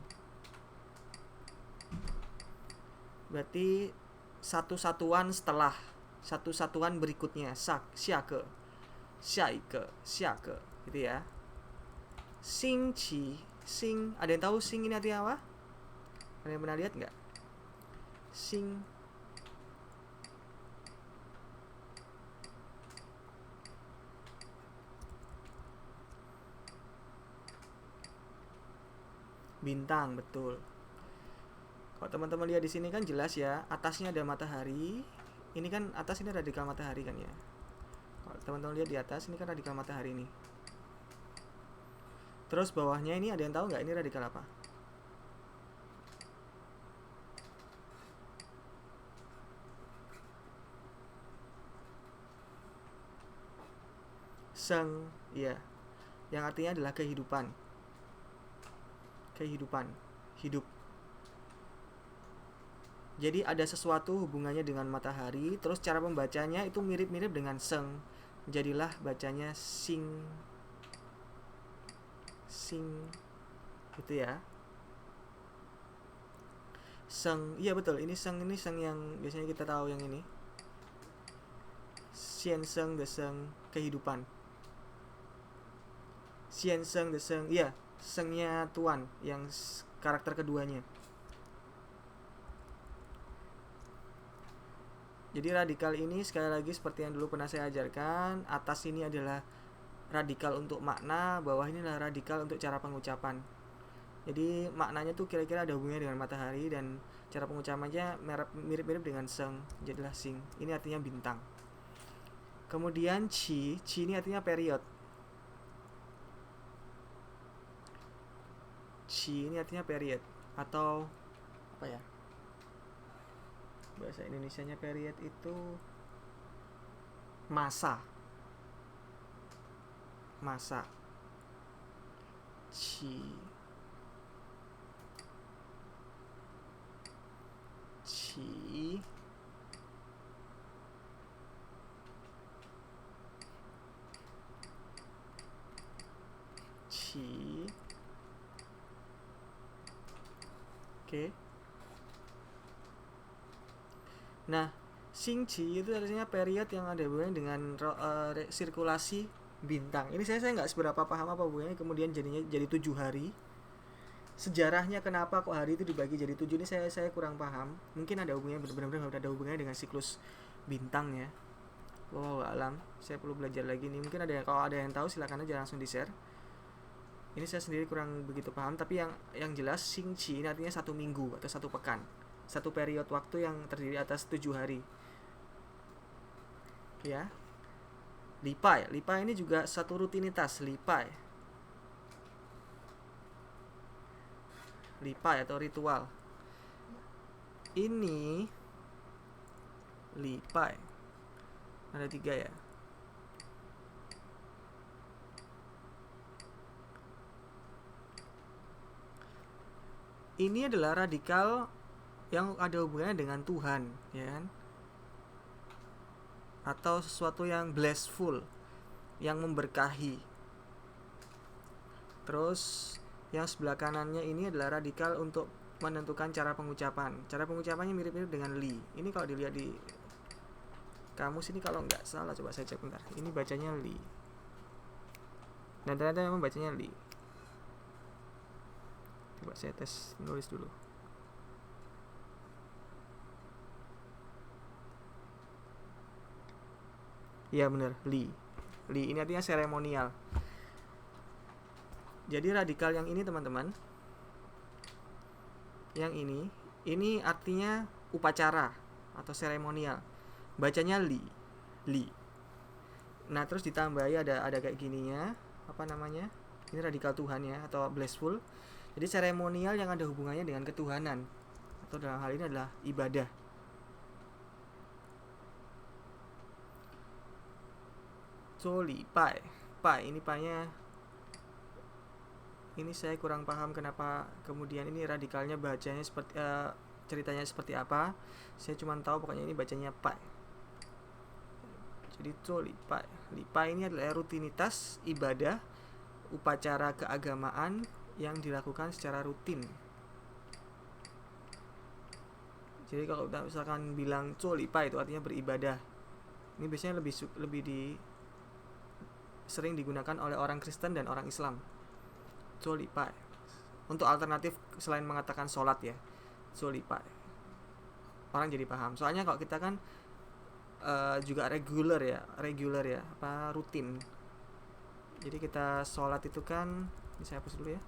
Berarti satu satuan setelah, satu satuan berikutnya, xiake, xiake, gitu ya. Xingqi, xing, ada yang tahu xing ini artinya apa? Ada yang pernah lihat nggak? Xing, bintang, betul. Kalau teman-teman lihat di sini kan jelas ya, atasnya ada matahari. Ini kan atas ini radikal matahari kan ya. Kalau teman-teman lihat di atas ini kan radikal matahari nih. Terus bawahnya ini ada yang tahu nggak ini radikal apa? Seng, ya, yang artinya adalah kehidupan, hidup. Jadi ada sesuatu hubungannya dengan matahari. Terus cara membacanya itu mirip-mirip dengan seng. Jadilah bacanya sing, gitu ya. Seng, iya betul. Ini seng yang biasanya kita tahu yang ini. Xian seng de seng, kehidupan. Xian seng de seng, iya, sengnya tuan yang karakter keduanya. Jadi radikal ini sekali lagi seperti yang dulu pernah saya ajarkan, atas ini adalah radikal untuk makna, bawah ini adalah radikal untuk cara pengucapan. Jadi maknanya tuh kira-kira ada hubungannya dengan matahari dan cara pengucapannya mirip-mirip dengan seng, jadilah sing. Ini artinya bintang. Kemudian qi ini artinya period. Qi ini artinya period atau apa ya? Bahasa Indonesianya period itu masa. Qi Oke. Nah, Xingqi itu artinya period yang ada hubungannya dengan sirkulasi bintang. Ini saya nggak seberapa paham apa hubungannya. Kemudian jadi 7 hari. Sejarahnya kenapa kok hari itu dibagi jadi 7 ini saya kurang paham. Mungkin ada hubungannya, benar-benar ada hubungannya dengan siklus bintang ya. Alam, saya perlu belajar lagi nih. Mungkin kalau ada yang tahu silakan aja langsung di-share. Ini saya sendiri kurang begitu paham, tapi yang jelas Xingqi ini artinya 1 minggu atau 1 pekan. 1 periode waktu yang terdiri atas 7 hari. Ya. Lipai ini juga satu rutinitas, lipai atau ritual. Ini lipai. Ada 3 ya. Ini adalah radikal yang ada hubungannya dengan Tuhan, ya kan? atau sesuatu yang blessful, yang memberkahi. Terus yang sebelah kanannya ini adalah radikal untuk menentukan cara pengucapan. Cara pengucapannya mirip-mirip dengan li. Ini kalau dilihat di kamus ini, kalau nggak salah, coba saya cek bentar. Ini bacanya li. Dan ternyata memang bacanya li. Coba saya tes nulis dulu. Iya bener, li. Li ini artinya seremonial. Jadi radikal yang ini teman-teman, yang ini artinya upacara atau seremonial. Bacanya li. Nah, terus ditambahi ada kayak gininya, apa namanya? Ini radikal Tuhan ya, atau blessful. Jadi seremonial yang ada hubungannya dengan ketuhanan, atau dalam hal ini adalah ibadah. Coli pai. Pai ini pai-nya, ini saya kurang paham kenapa kemudian ini radikalnya bacanya seperti ceritanya seperti apa. Saya cuma tahu pokoknya ini bacanya pai. Jadi coli pai. Lipai ini adalah rutinitas ibadah, upacara keagamaan yang dilakukan secara rutin. Jadi kalau misalkan bilang coli pai itu artinya beribadah. Ini biasanya lebih sering digunakan oleh orang Kristen dan orang Islam. Coli pai. Untuk alternatif selain mengatakan sholat ya, coli pai. Orang jadi paham. Soalnya kalau kita kan juga regular ya, apa rutin. Jadi kita sholat itu kan, ini saya hapus dulu ya,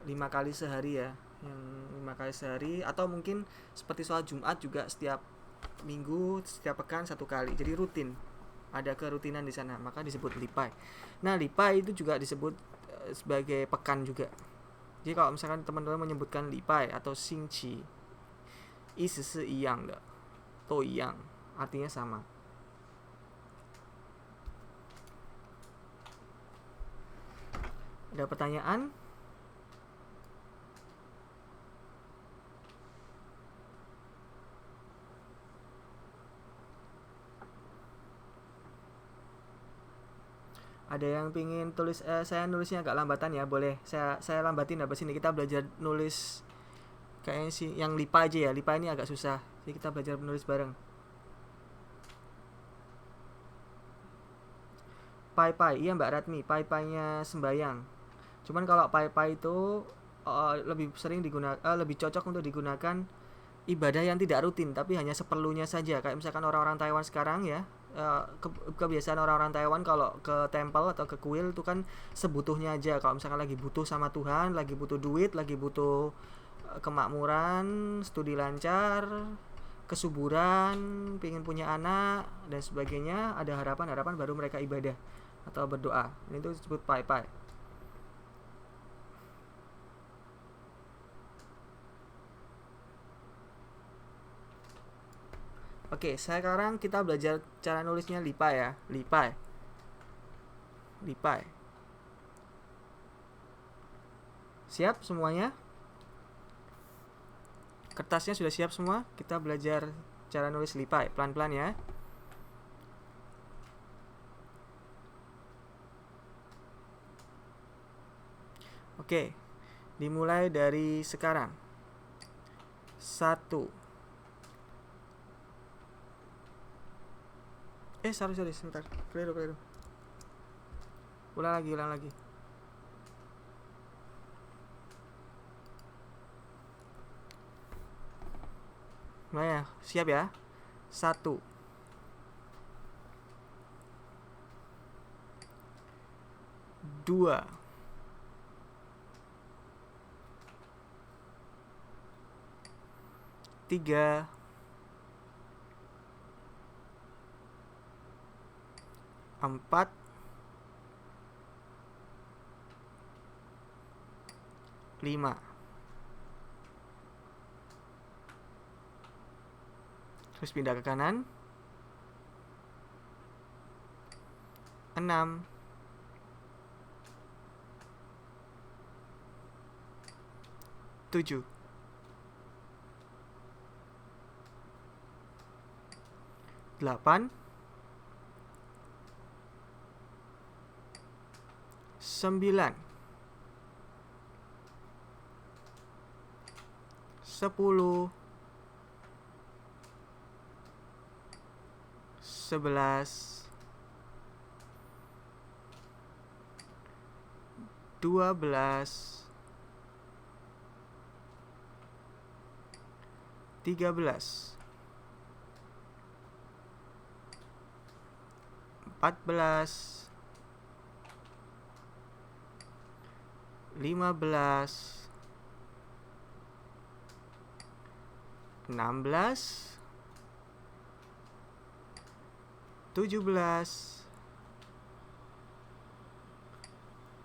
5 kali sehari ya, yang 5 kali sehari, atau mungkin seperti sholat Jumat juga setiap minggu, setiap pekan 1 kali. Jadi rutin, ada kerutinan di sana, maka disebut lipai. Nah, lipai itu juga disebut sebagai pekan juga. Jadi kalau misalkan teman-teman menyebutkan lipai atau xingqi, isi si iyang de, to iyang, artinya sama. Ada pertanyaan? Ada yang pingin tulis, saya nulisnya agak lambatan ya, boleh saya lambatin habis ini kita belajar nulis. Kayaknya sih yang lipa aja ya, lipa ini agak susah, jadi kita belajar menulis bareng. Pai, iya Mbak Ratmi, pai-painya sembayang. Cuman kalau pai itu lebih sering digunakan, lebih cocok untuk digunakan ibadah yang tidak rutin tapi hanya seperlunya saja. Kayak misalkan orang-orang Taiwan sekarang ya, kebiasaan orang-orang Taiwan kalau ke temple atau ke kuil itu kan sebutuhnya aja. Kalau misalkan lagi butuh sama Tuhan, lagi butuh duit, lagi butuh kemakmuran, studi lancar, kesuburan, pingin punya anak dan sebagainya, ada harapan baru mereka ibadah atau berdoa. Ini tuh disebut pai. Oke, sekarang kita belajar cara nulisnya lipai ya. Lipai. Siap semuanya? Kertasnya sudah siap semua? Kita belajar cara nulis lipai, pelan-pelan ya. Oke, dimulai dari sekarang. 1. Sorry, sebentar. Keliru. Ulang lagi. Nah ya, siap ya. 1. 2. 3. 4. 5. Terus pindah ke kanan. 6. 7. 8. 8, 9, 10, 11, 12, 13, 14, 15, 16, 17,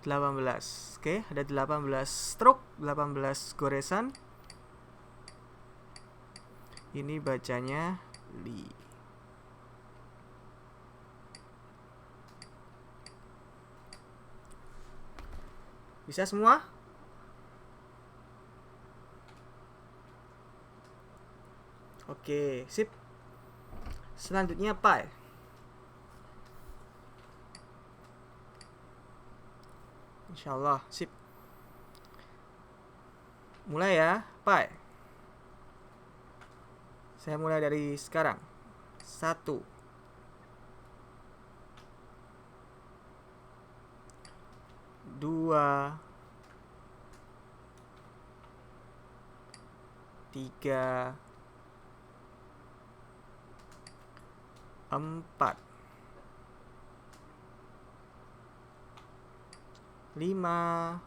18. Oke, ada 18 stroke, 18 goresan. Ini bacanya li. Bisa semua? Oke, sip. Selanjutnya pi. Insyaallah, sip. Mulai ya, pi. Saya mulai dari sekarang. 1, 2, 3, 4, 5,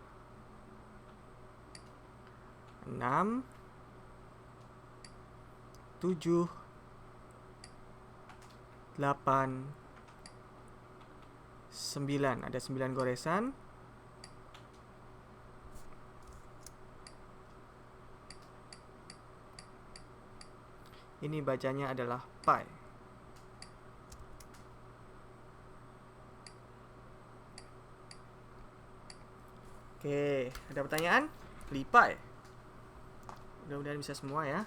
6, 7, 8, 9. Ada 9 goresan. Ini bacanya adalah pi. Oke, ada pertanyaan? Li pi. Mudah-mudahan bisa semua ya.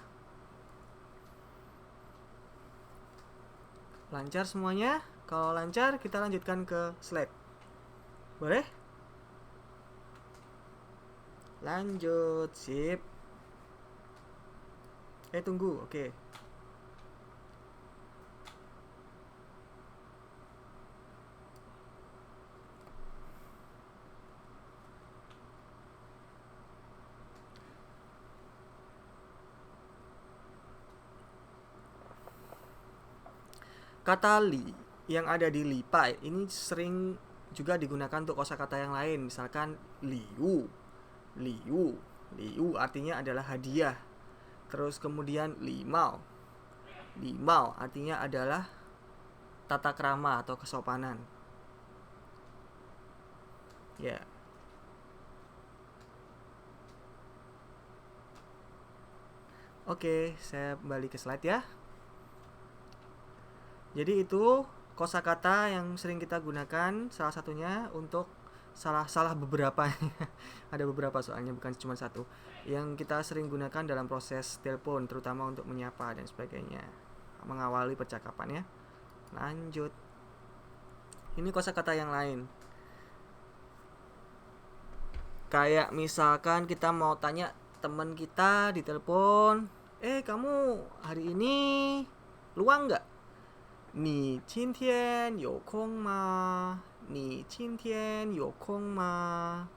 Lancar semuanya? Kalau lancar, kita lanjutkan ke slide. Boleh? Lanjut, sip. Tunggu, oke. Kata li yang ada di li pi ini sering juga digunakan untuk kosakata yang lain. Misalkan liu. Liu. Liu artinya adalah hadiah. Terus kemudian limau. Limau artinya adalah tata krama atau kesopanan. Ya. Oke, saya kembali ke slide ya. Jadi itu kosakata yang sering kita gunakan, salah satunya untuk salah beberapa ada beberapa soalnya, bukan cuma satu yang kita sering gunakan dalam proses telepon, terutama untuk menyapa dan sebagainya, mengawali percakapan ya. Lanjut, ini kosakata yang lain, kayak misalkan kita mau tanya teman kita di telepon, kamu hari ini luang nggak? 你今天有空吗？你今天有空吗？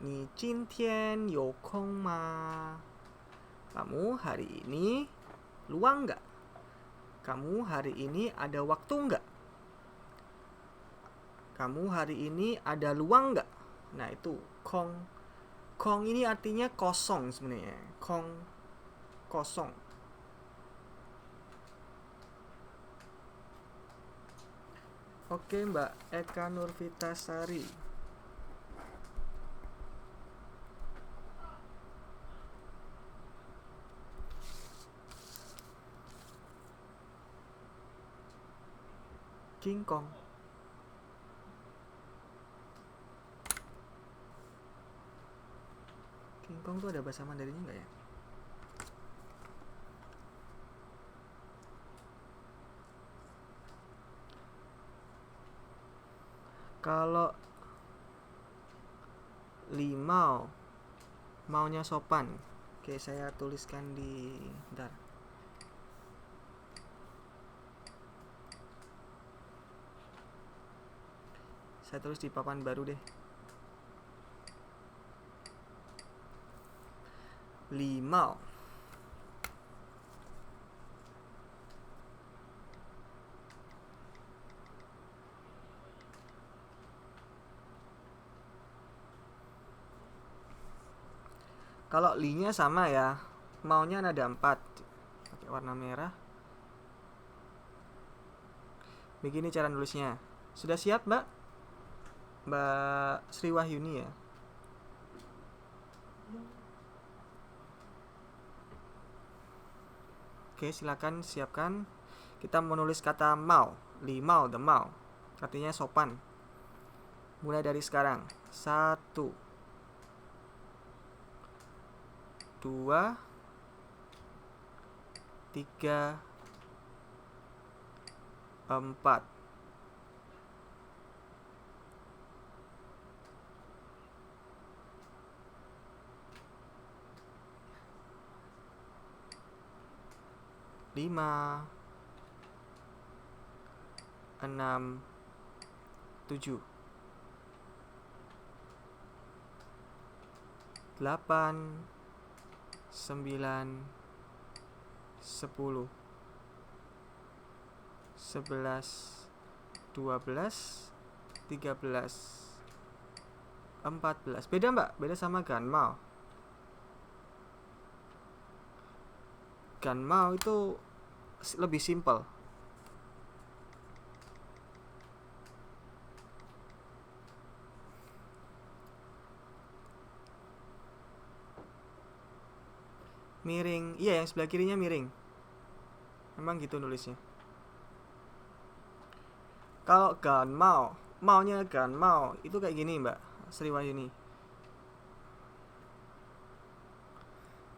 你今天有空吗？ Kamu hari ini luang nggak? Kamu hari ini ada waktu nggak? Kamu hari ini ada luang nggak? Nah itu kong. Kong ini artinya kosong sebenarnya. Kong, kosong. Oke, Mbak Eka Nurvitasari. King Kong. King Kong tuh ada bahasa Mandarinnya nggak ya? Kalau limau, maunya sopan. Oke, saya tuliskan di bentar. Saya tulis di papan baru deh. Limau. Kalau li-nya sama ya, maunya ada 4. Pakai warna merah. Begini cara nulisnya. Sudah siap, Mbak? Mbak Sri Wahyuni ya? Oke, silakan siapkan. Kita menulis kata mau, limau, the mau. Artinya sopan. Mulai dari sekarang. 1, 2, 3, 4. Lima, 6, 7, 8, 9, 10, 11, 12, 13, 14. Beda, Mbak? Beda sama ganmao. Ganmao itu lebih simpel. Miring. Iya, yang sebelah kirinya miring. Memang gitu nulisnya. Kalau ganmao, maunya ganmao itu kayak gini, Mbak Sri Wahyuni.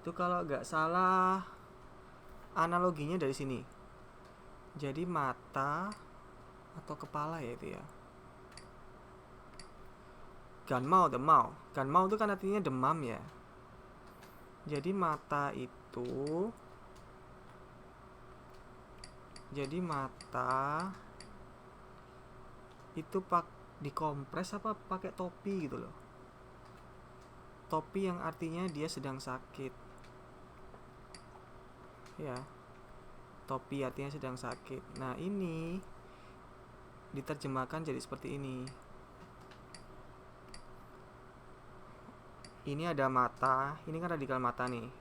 Itu kalau nggak salah analoginya dari sini. Jadi mata atau kepala ya itu ya. Ganmao, demau. Ganmao itu kan artinya demam ya. Jadi mata itu dikompres apa pakai topi gitu loh. Topi yang artinya dia sedang sakit. Ya. Topi artinya sedang sakit. Nah, ini diterjemahkan jadi seperti ini. Ini ada mata, ini kan radikal mata nih.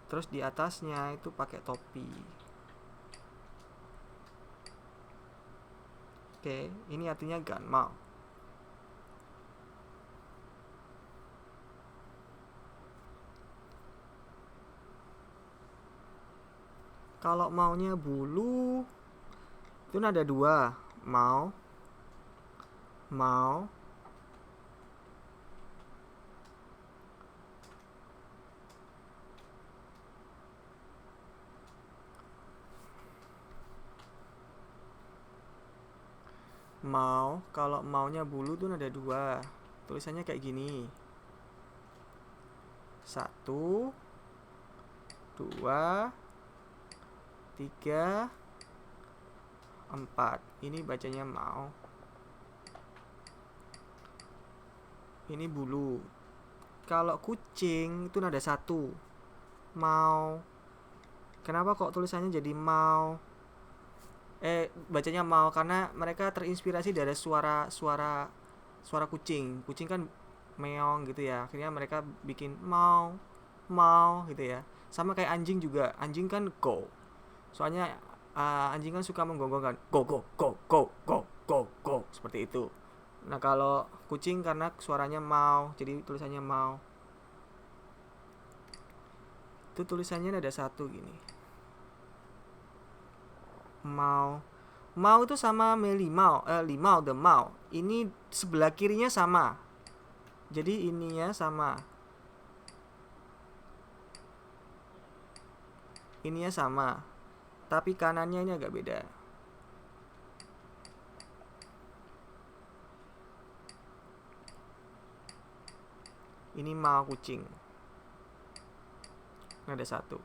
Terus di atasnya itu pakai topi. Oke, ini artinya ganmao. Kalau maunya bulu itu ada 2, mau. Mau, kalau maunya bulu tuh ada 2. Tulisannya kayak gini. 1, 2, 3, 4. Ini bacanya mau. Ini bulu. Kalau kucing itu ada 1, mau. Kenapa kok tulisannya jadi mau? Bacanya mau karena mereka terinspirasi dari suara kucing. Kucing kan meong gitu ya. Akhirnya mereka bikin mau gitu ya. Sama kayak anjing juga. Anjing kan go. Soalnya anjing kan suka menggonggongkan go go go go go go go seperti itu. Nah, kalau kucing karena suaranya mau, jadi tulisannya mau. Itu tulisannya ada 1 gini. Mau itu sama melimau, limau, the mau. Ini sebelah kirinya sama. Jadi ininya sama. Ininya sama. Tapi kanannya ini agak beda. Ini ma kucing. Nada 1.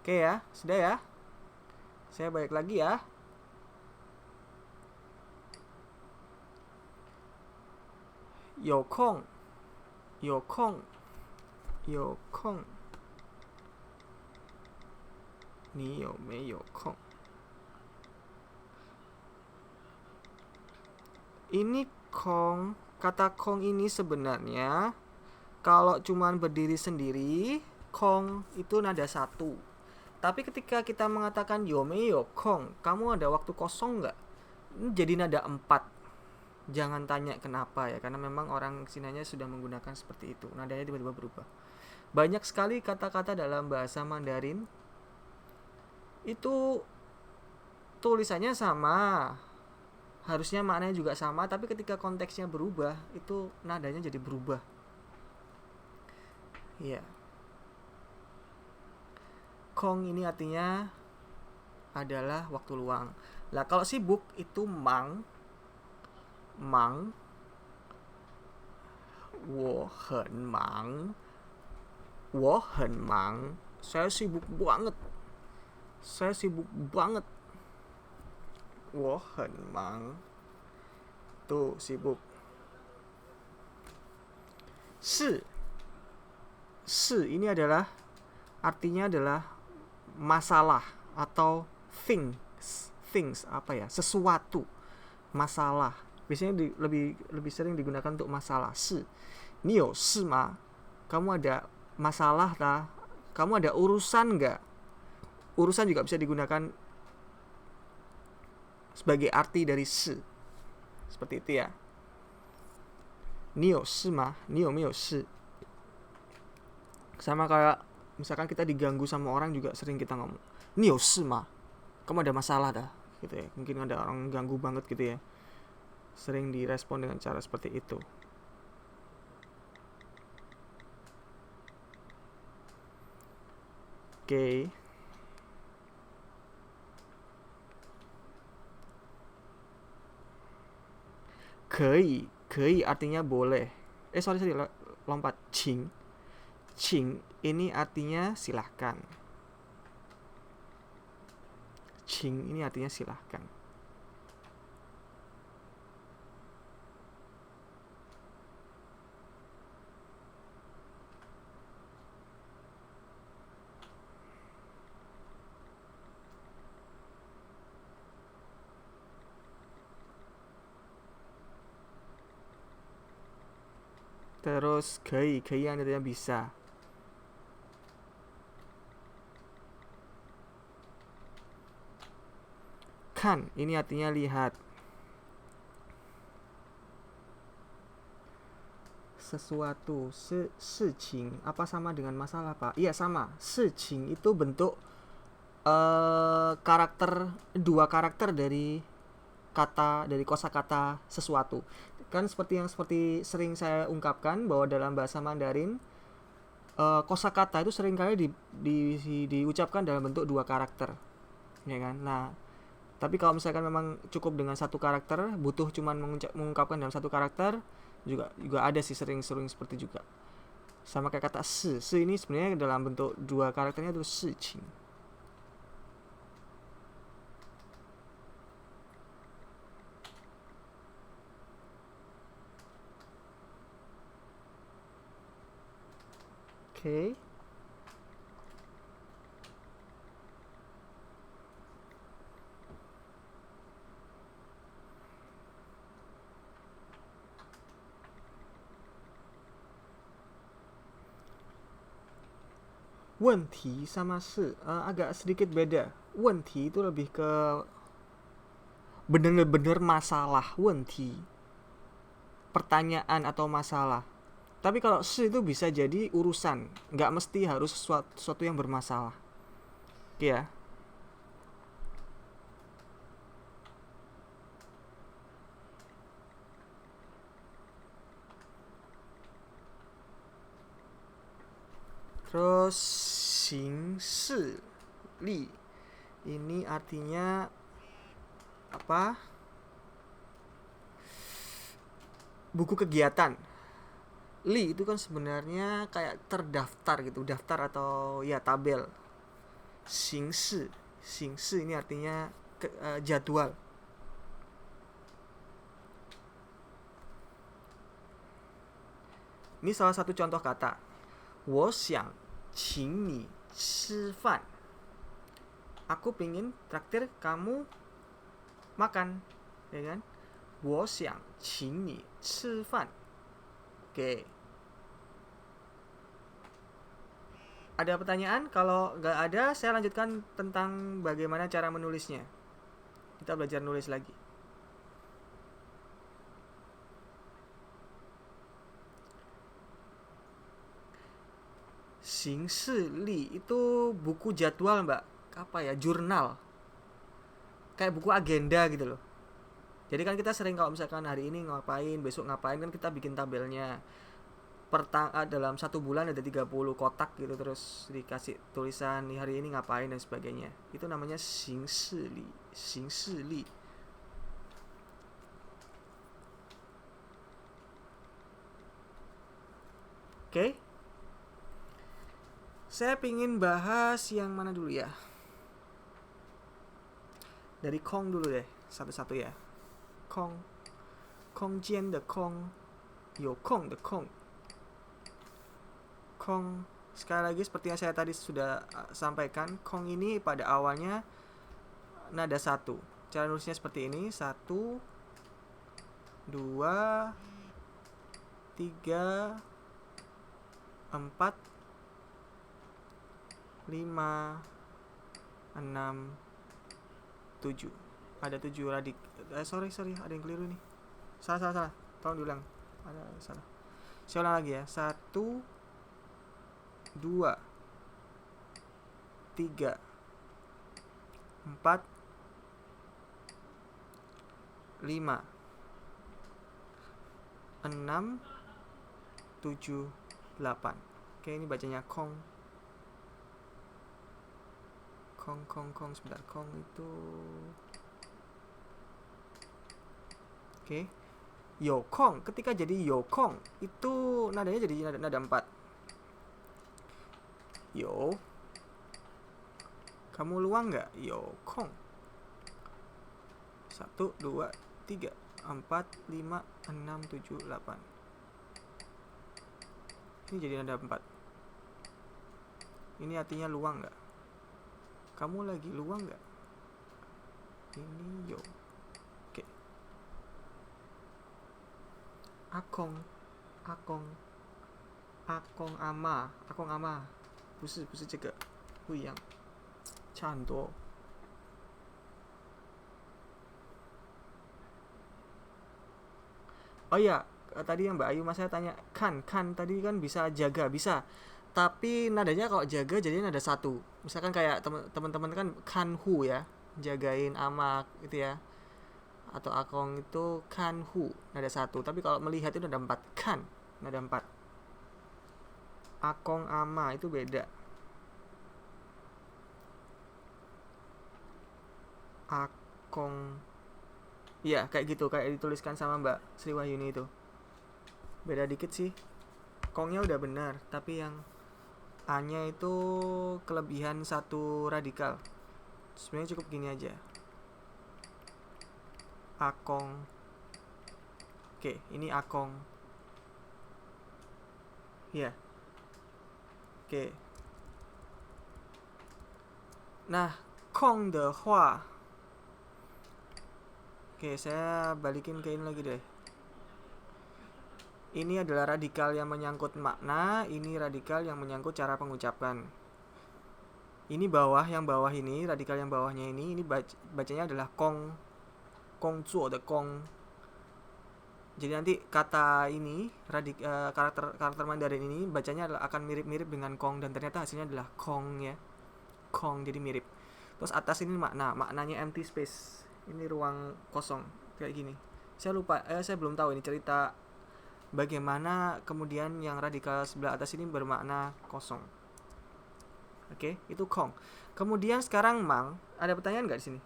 Oke ya, sudah ya. Saya balik lagi ya.有空有空有空你有没有空 Ini kong, kata kong ini sebenarnya kalau cuman berdiri sendiri, kong itu nada 1. Tapi ketika kita mengatakan yo kong, kamu ada waktu kosong nggak? Ini jadi nada 4. Jangan tanya kenapa ya, karena memang orang sinanya sudah menggunakan seperti itu. Nadanya tiba-tiba berubah. Banyak sekali kata-kata dalam bahasa Mandarin itu tulisannya sama, harusnya maknanya juga sama, tapi ketika konteksnya berubah, itu nadanya jadi berubah. Iya. Kong ini artinya adalah waktu luang. Lah kalau sibuk itu mang. Mang. 我很忙. 我很忙. Saya sibuk banget. Saya sibuk banget. 我很忙. Tuh, sibuk. 是 ini adalah artinya adalah masalah atau things apa ya, sesuatu, masalah. Biasanya lebih sering digunakan untuk masalah. 是 你有事吗? Kamu ada masalah ta? Kamu ada urusan nggak? Urusan juga bisa digunakan sebagai arti dari 是. Seperti itu ya. 你有事吗? 你有没有事? Sama kayak misalkan kita diganggu sama orang juga sering kita ngomong 你有事吗? Kamu ada masalah dah, gitu ya. Mungkin ada orang ganggu banget gitu ya. Sering direspon dengan cara seperti itu. Oke. Kei artinya boleh. Sorry, lompat. Qing ini artinya silahkan. Qing ini artinya silahkan. Terus kei artinya bisa. Kan ini artinya lihat. Sesuatu, siqing, apa sama dengan masalah, Pak? Iya, sama. Siqing itu bentuk dua karakter dari kosakata sesuatu. Kan seperti sering saya ungkapkan bahwa dalam bahasa Mandarin kosakata itu seringkali diucapkan dalam bentuk dua karakter, ya kan? Nah, tapi kalau misalkan memang cukup dengan satu karakter, butuh cuman mengungkapkan dalam satu karakter, juga ada sih sering seperti juga. Sama kayak kata si ini sebenarnya dalam bentuk dua karakternya itu siqing. Oke. Wenti sama si agak sedikit beda. Wenti itu lebih ke bener-bener masalah. Wenti, pertanyaan atau masalah. Tapi kalau si itu bisa jadi urusan, nggak mesti harus sesuatu yang bermasalah. Oke ya. Terus 行事历 Ini artinya apa? Buku kegiatan. Li itu kan sebenarnya kayak terdaftar gitu, daftar atau ya tabel. Xingshi, xingshi ini artinya jadwal. Ini salah satu contoh kata. 我想请你吃饭. Aku pingin traktir kamu makan, ya kan? 我想请你吃饭. Oke. Ada pertanyaan? Kalau nggak ada, saya lanjutkan tentang bagaimana cara menulisnya. Kita belajar nulis lagi. Xingshi itu buku jadwal, Mbak. Apa ya? Jurnal. Kayak buku agenda gitu loh. Jadi kan kita sering kalau misalkan hari ini ngapain, besok ngapain, kan kita bikin tabelnya. Dalam satu bulan ada 30 kotak gitu, terus dikasih tulisan hari ini ngapain dan sebagainya. Itu namanya xingshi li. Oke. Saya pingin bahas yang mana dulu ya? Dari Kong dulu deh, satu-satu ya. Kong, Kongjian de Kong, Yo Kong de Kong. Kong, sekali lagi seperti yang saya tadi sudah sampaikan, Kong ini pada awalnya nada satu. Cara nulisnya seperti ini: 1, 2, 3, 4, 5, 6, 7. Ada 7 radik. Sorry, ada yang keliru nih. Salah. Tolong diulang. Ada salah. Saya ulang lagi ya. 1, 2, 3, 4, 5, 6, 7, 8. Oke, ini bacanya Kong. Kong, sebentar. Kong itu oke. Yo Kong, ketika jadi Yo Kong itu nadanya jadi nada 4. Yo, kamu luang nggak? Yo Kong. 1, 2, 3, 4, 5, 6, 7, 8. Ini jadi nada 4. Ini artinya luang nggak? Kamu lagi luang nggak? Ini yo. Oke. Akong ama. 不是这个，不一样，差很多。Oh iya, tadi yang Mbak Ayu mas saya tanya, kan tadi kan bisa jaga, bisa. Tapi nadanya kalau jaga jadi nada satu. Misalkan kayak teman-teman kan hu ya, jagain ama gitu ya. Atau akong itu kan hu, nada satu. Tapi kalau melihat itu nada 4, kan nada 4. Akong ama itu beda. Akong, iya kayak gitu, kayak dituliskan sama Mbak Sri Wahyuni itu. Beda dikit sih. Kongnya udah benar, tapi yang A-nya itu kelebihan satu radikal. Sebenarnya cukup gini aja. Akong. Oke, ini akong. Iya. Oke. Nah, kong de hua. Oke, saya balikin ke ini lagi deh. Ini adalah radikal yang menyangkut makna, ini radikal yang menyangkut cara pengucapan. Ini yang bawah ini, radikal yang bawahnya ini bacanya adalah kong. Kong zuo de kong. Jadi nanti kata ini, karakter Mandarin ini bacanya akan mirip-mirip dengan kong, dan ternyata hasilnya adalah kong ya. Kong, jadi mirip. Terus atas ini maknanya empty space. Ini ruang kosong kayak gini. Saya belum tahu ini cerita bagaimana kemudian yang radikal sebelah atas ini bermakna kosong. Oke. Oke, itu Kong. Kemudian sekarang Mang, ada pertanyaan nggak di sini?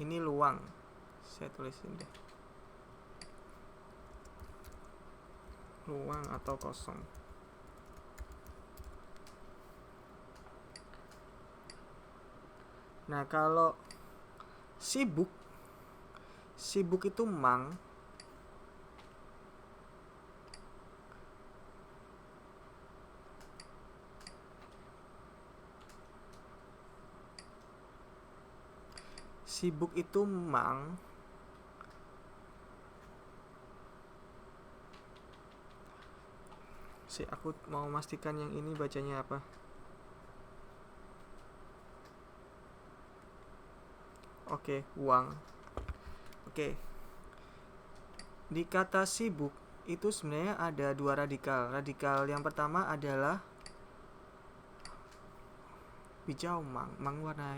Ini luang. Saya tulisin deh. Luang atau kosong. Nah, kalau sibuk itu Mang. Sibuk itu Mang. Aku mau memastikan yang ini bacanya apa. Oke, uang. Oke. Di kata sibuk itu sebenarnya ada dua radikal. Radikal yang pertama adalah hijau, mang warna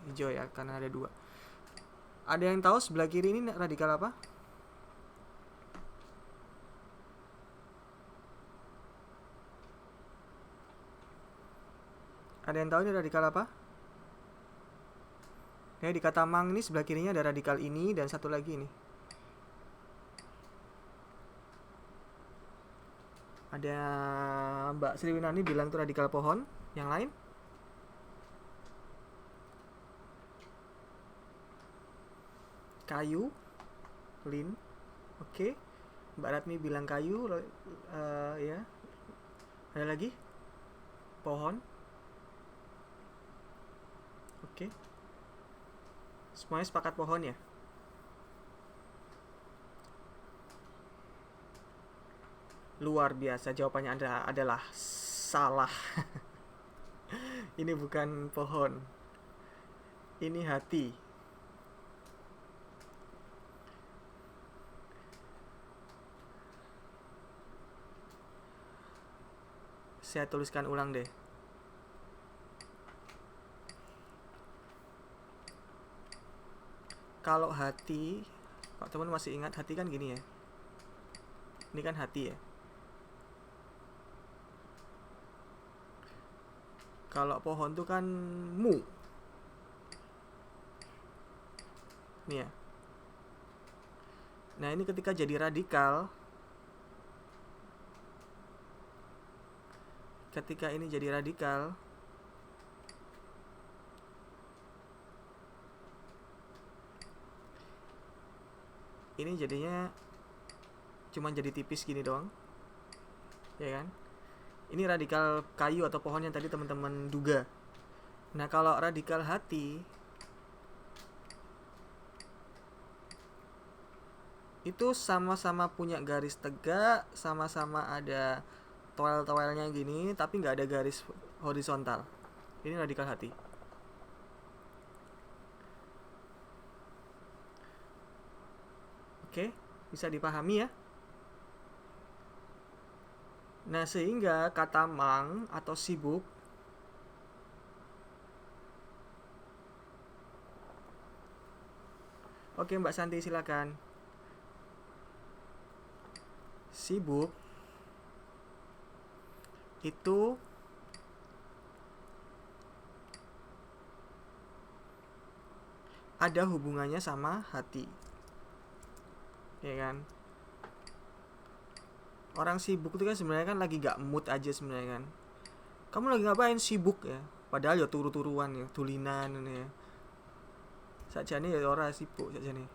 hijau ya, karena ada dua. Ada yang tahu sebelah kiri ini radikal apa? Ada yang tahu ini radikal apa? Ya, di kata mang ini sebelah kirinya ada radikal ini dan satu lagi ini. Ada Mbak Sriwinani bilang itu radikal pohon. Yang lain? Kayu, lin. Oke. Mbak Ratmi bilang kayu, ya. Ada lagi? Pohon. Oke. Semuanya sepakat pohon ya? Luar biasa, jawabannya adalah salah. Ini bukan pohon. Ini hati. Saya tuliskan ulang deh. Kalau hati, kalau teman masih ingat hati kan gini ya. Ini kan hati ya. Kalau pohon tuh kan mu. Nih ya. Nah, ini ketika jadi radikal, ini jadinya cuma jadi tipis gini doang, ya kan? Ini radikal kayu atau pohon yang tadi teman-teman duga. Nah, kalau radikal hati itu sama-sama punya garis tegak, sama-sama ada toel-toelnya gini, tapi nggak ada garis horizontal. Ini radikal hati. Oke, bisa dipahami ya? Nah, sehingga kata mang atau sibuk Oke, Mbak Santi silakan. Sibuk itu ada hubungannya sama hati. Ya kan? Orang sibuk itu kan sebenarnya kan lagi gak mood aja sebenarnya kan. Kamu lagi ngapain? Sibuk ya. Padahal ya turu-turuan ya, tulinan ini ya. Sajane ya ora sibuk sajane.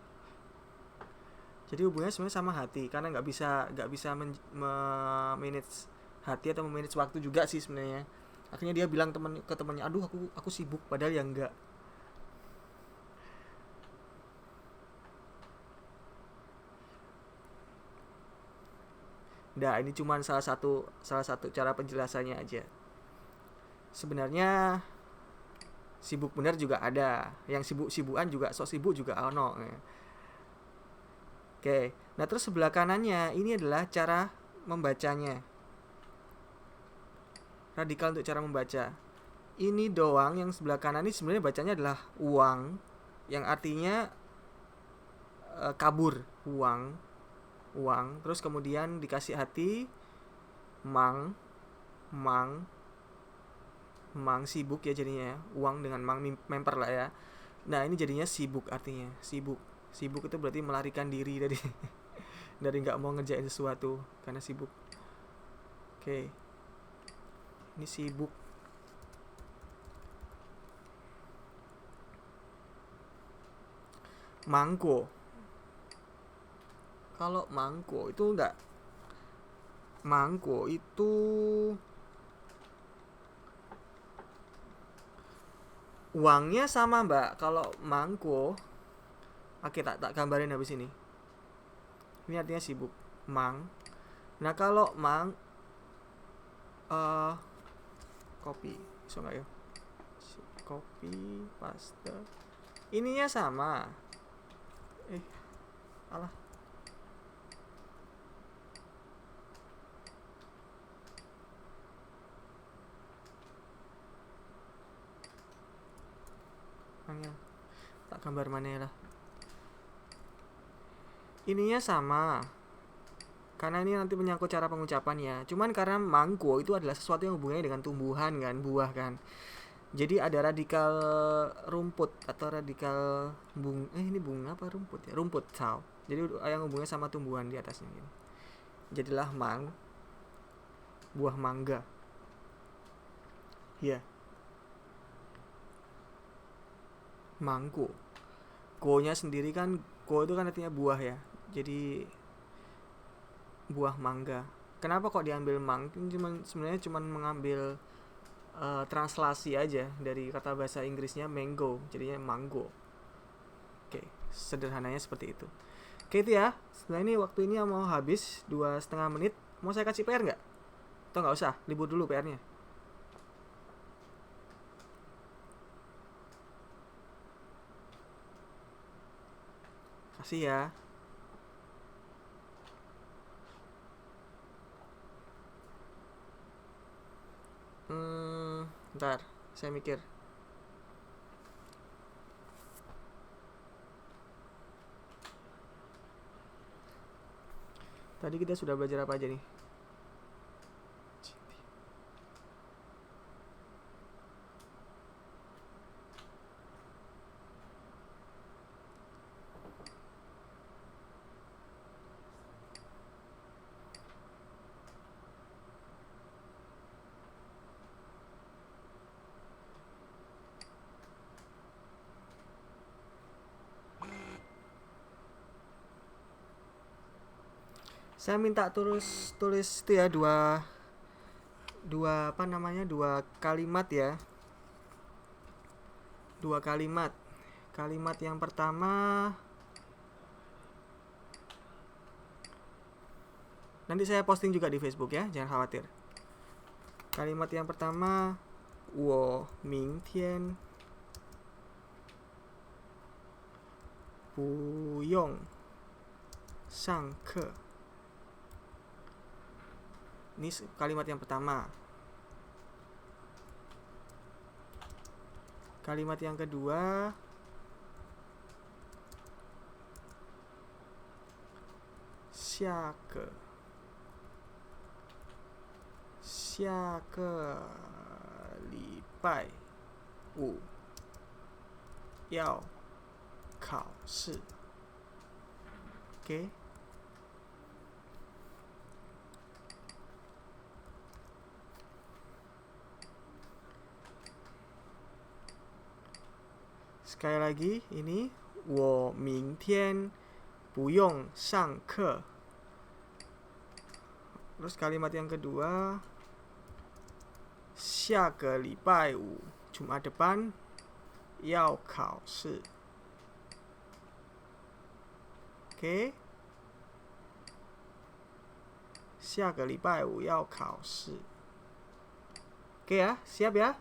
Jadi hubungannya sebenarnya sama hati, karena nggak bisa manage hati atau manage waktu juga sih sebenarnya. Akhirnya dia bilang ke temannya, aduh aku sibuk, padahal ya enggak. Nah, ini cuma salah satu cara penjelasannya aja. Sebenarnya sibuk bener juga ada, yang sibuk-sibukan juga, sok sibuk juga ono. Oke, nah terus sebelah kanannya ini adalah cara membacanya. Radikal untuk cara membaca. Ini doang yang sebelah kanan ini sebenarnya bacanya adalah uang, yang artinya kabur, uang. uang. Terus kemudian dikasih hati, mang, mang, mang sibuk ya jadinya ya. Uang dengan mang memper lah ya. Nah ini jadinya sibuk artinya, sibuk. Sibuk itu berarti melarikan diri dari dari nggak mau ngerjain sesuatu karena sibuk. Oke, ini sibuk. Mangko. Kalau mangko itu enggak. Mangko itu uangnya sama mbak. Kalau mangko, oke tak gambarin habis ini. Ini artinya sibuk. Mang. Nah kalau mang, kopi. So nggak ya? Kopi, pasta. Ininya sama. Alah. Angel. Tak gambar mana lah. Ininya sama. Karena ini nanti menyangkut cara pengucapan ya. Cuman karena mangko itu adalah sesuatu yang hubungannya dengan tumbuhan kan, buah kan. Jadi ada radikal rumput atau radikal ini bunga apa rumput ya? Rumput sao. Jadi yang hubungannya sama tumbuhan di atasnya gitu. Jadilah buah mangga. Ya. Mangko. Ko-nya sendiri kan, ko itu kan artinya buah ya. Jadi buah mangga. Kenapa kok diambil mang? Sebenarnya cuman mengambil translasi aja dari kata bahasa Inggrisnya mango, jadinya mango. Oke, sederhananya seperti itu. Oke itu ya. Setelah ini waktu ini mau habis 2,5 menit. Mau saya kasih PR nggak? Atau nggak usah? Libur dulu PR-nya. Kasih ya. Bentar, saya mikir. Tadi kita sudah belajar apa aja nih? Saya minta tulis itu ya dua kalimat ya. 2 kalimat. Kalimat yang pertama nanti saya posting juga di Facebook ya, jangan khawatir. Kalimat yang pertama, 我明天不用上课. Ini kalimat yang pertama. Kalimat yang kedua, 下个礼拜五要考试. Oke. Sekali lagi ini 我明天不用上课. Terus kalimat yang kedua, 下个礼拜五 Jumat depan 要考试. Oke. 下个礼拜五要考试. Oke ya, siap ya?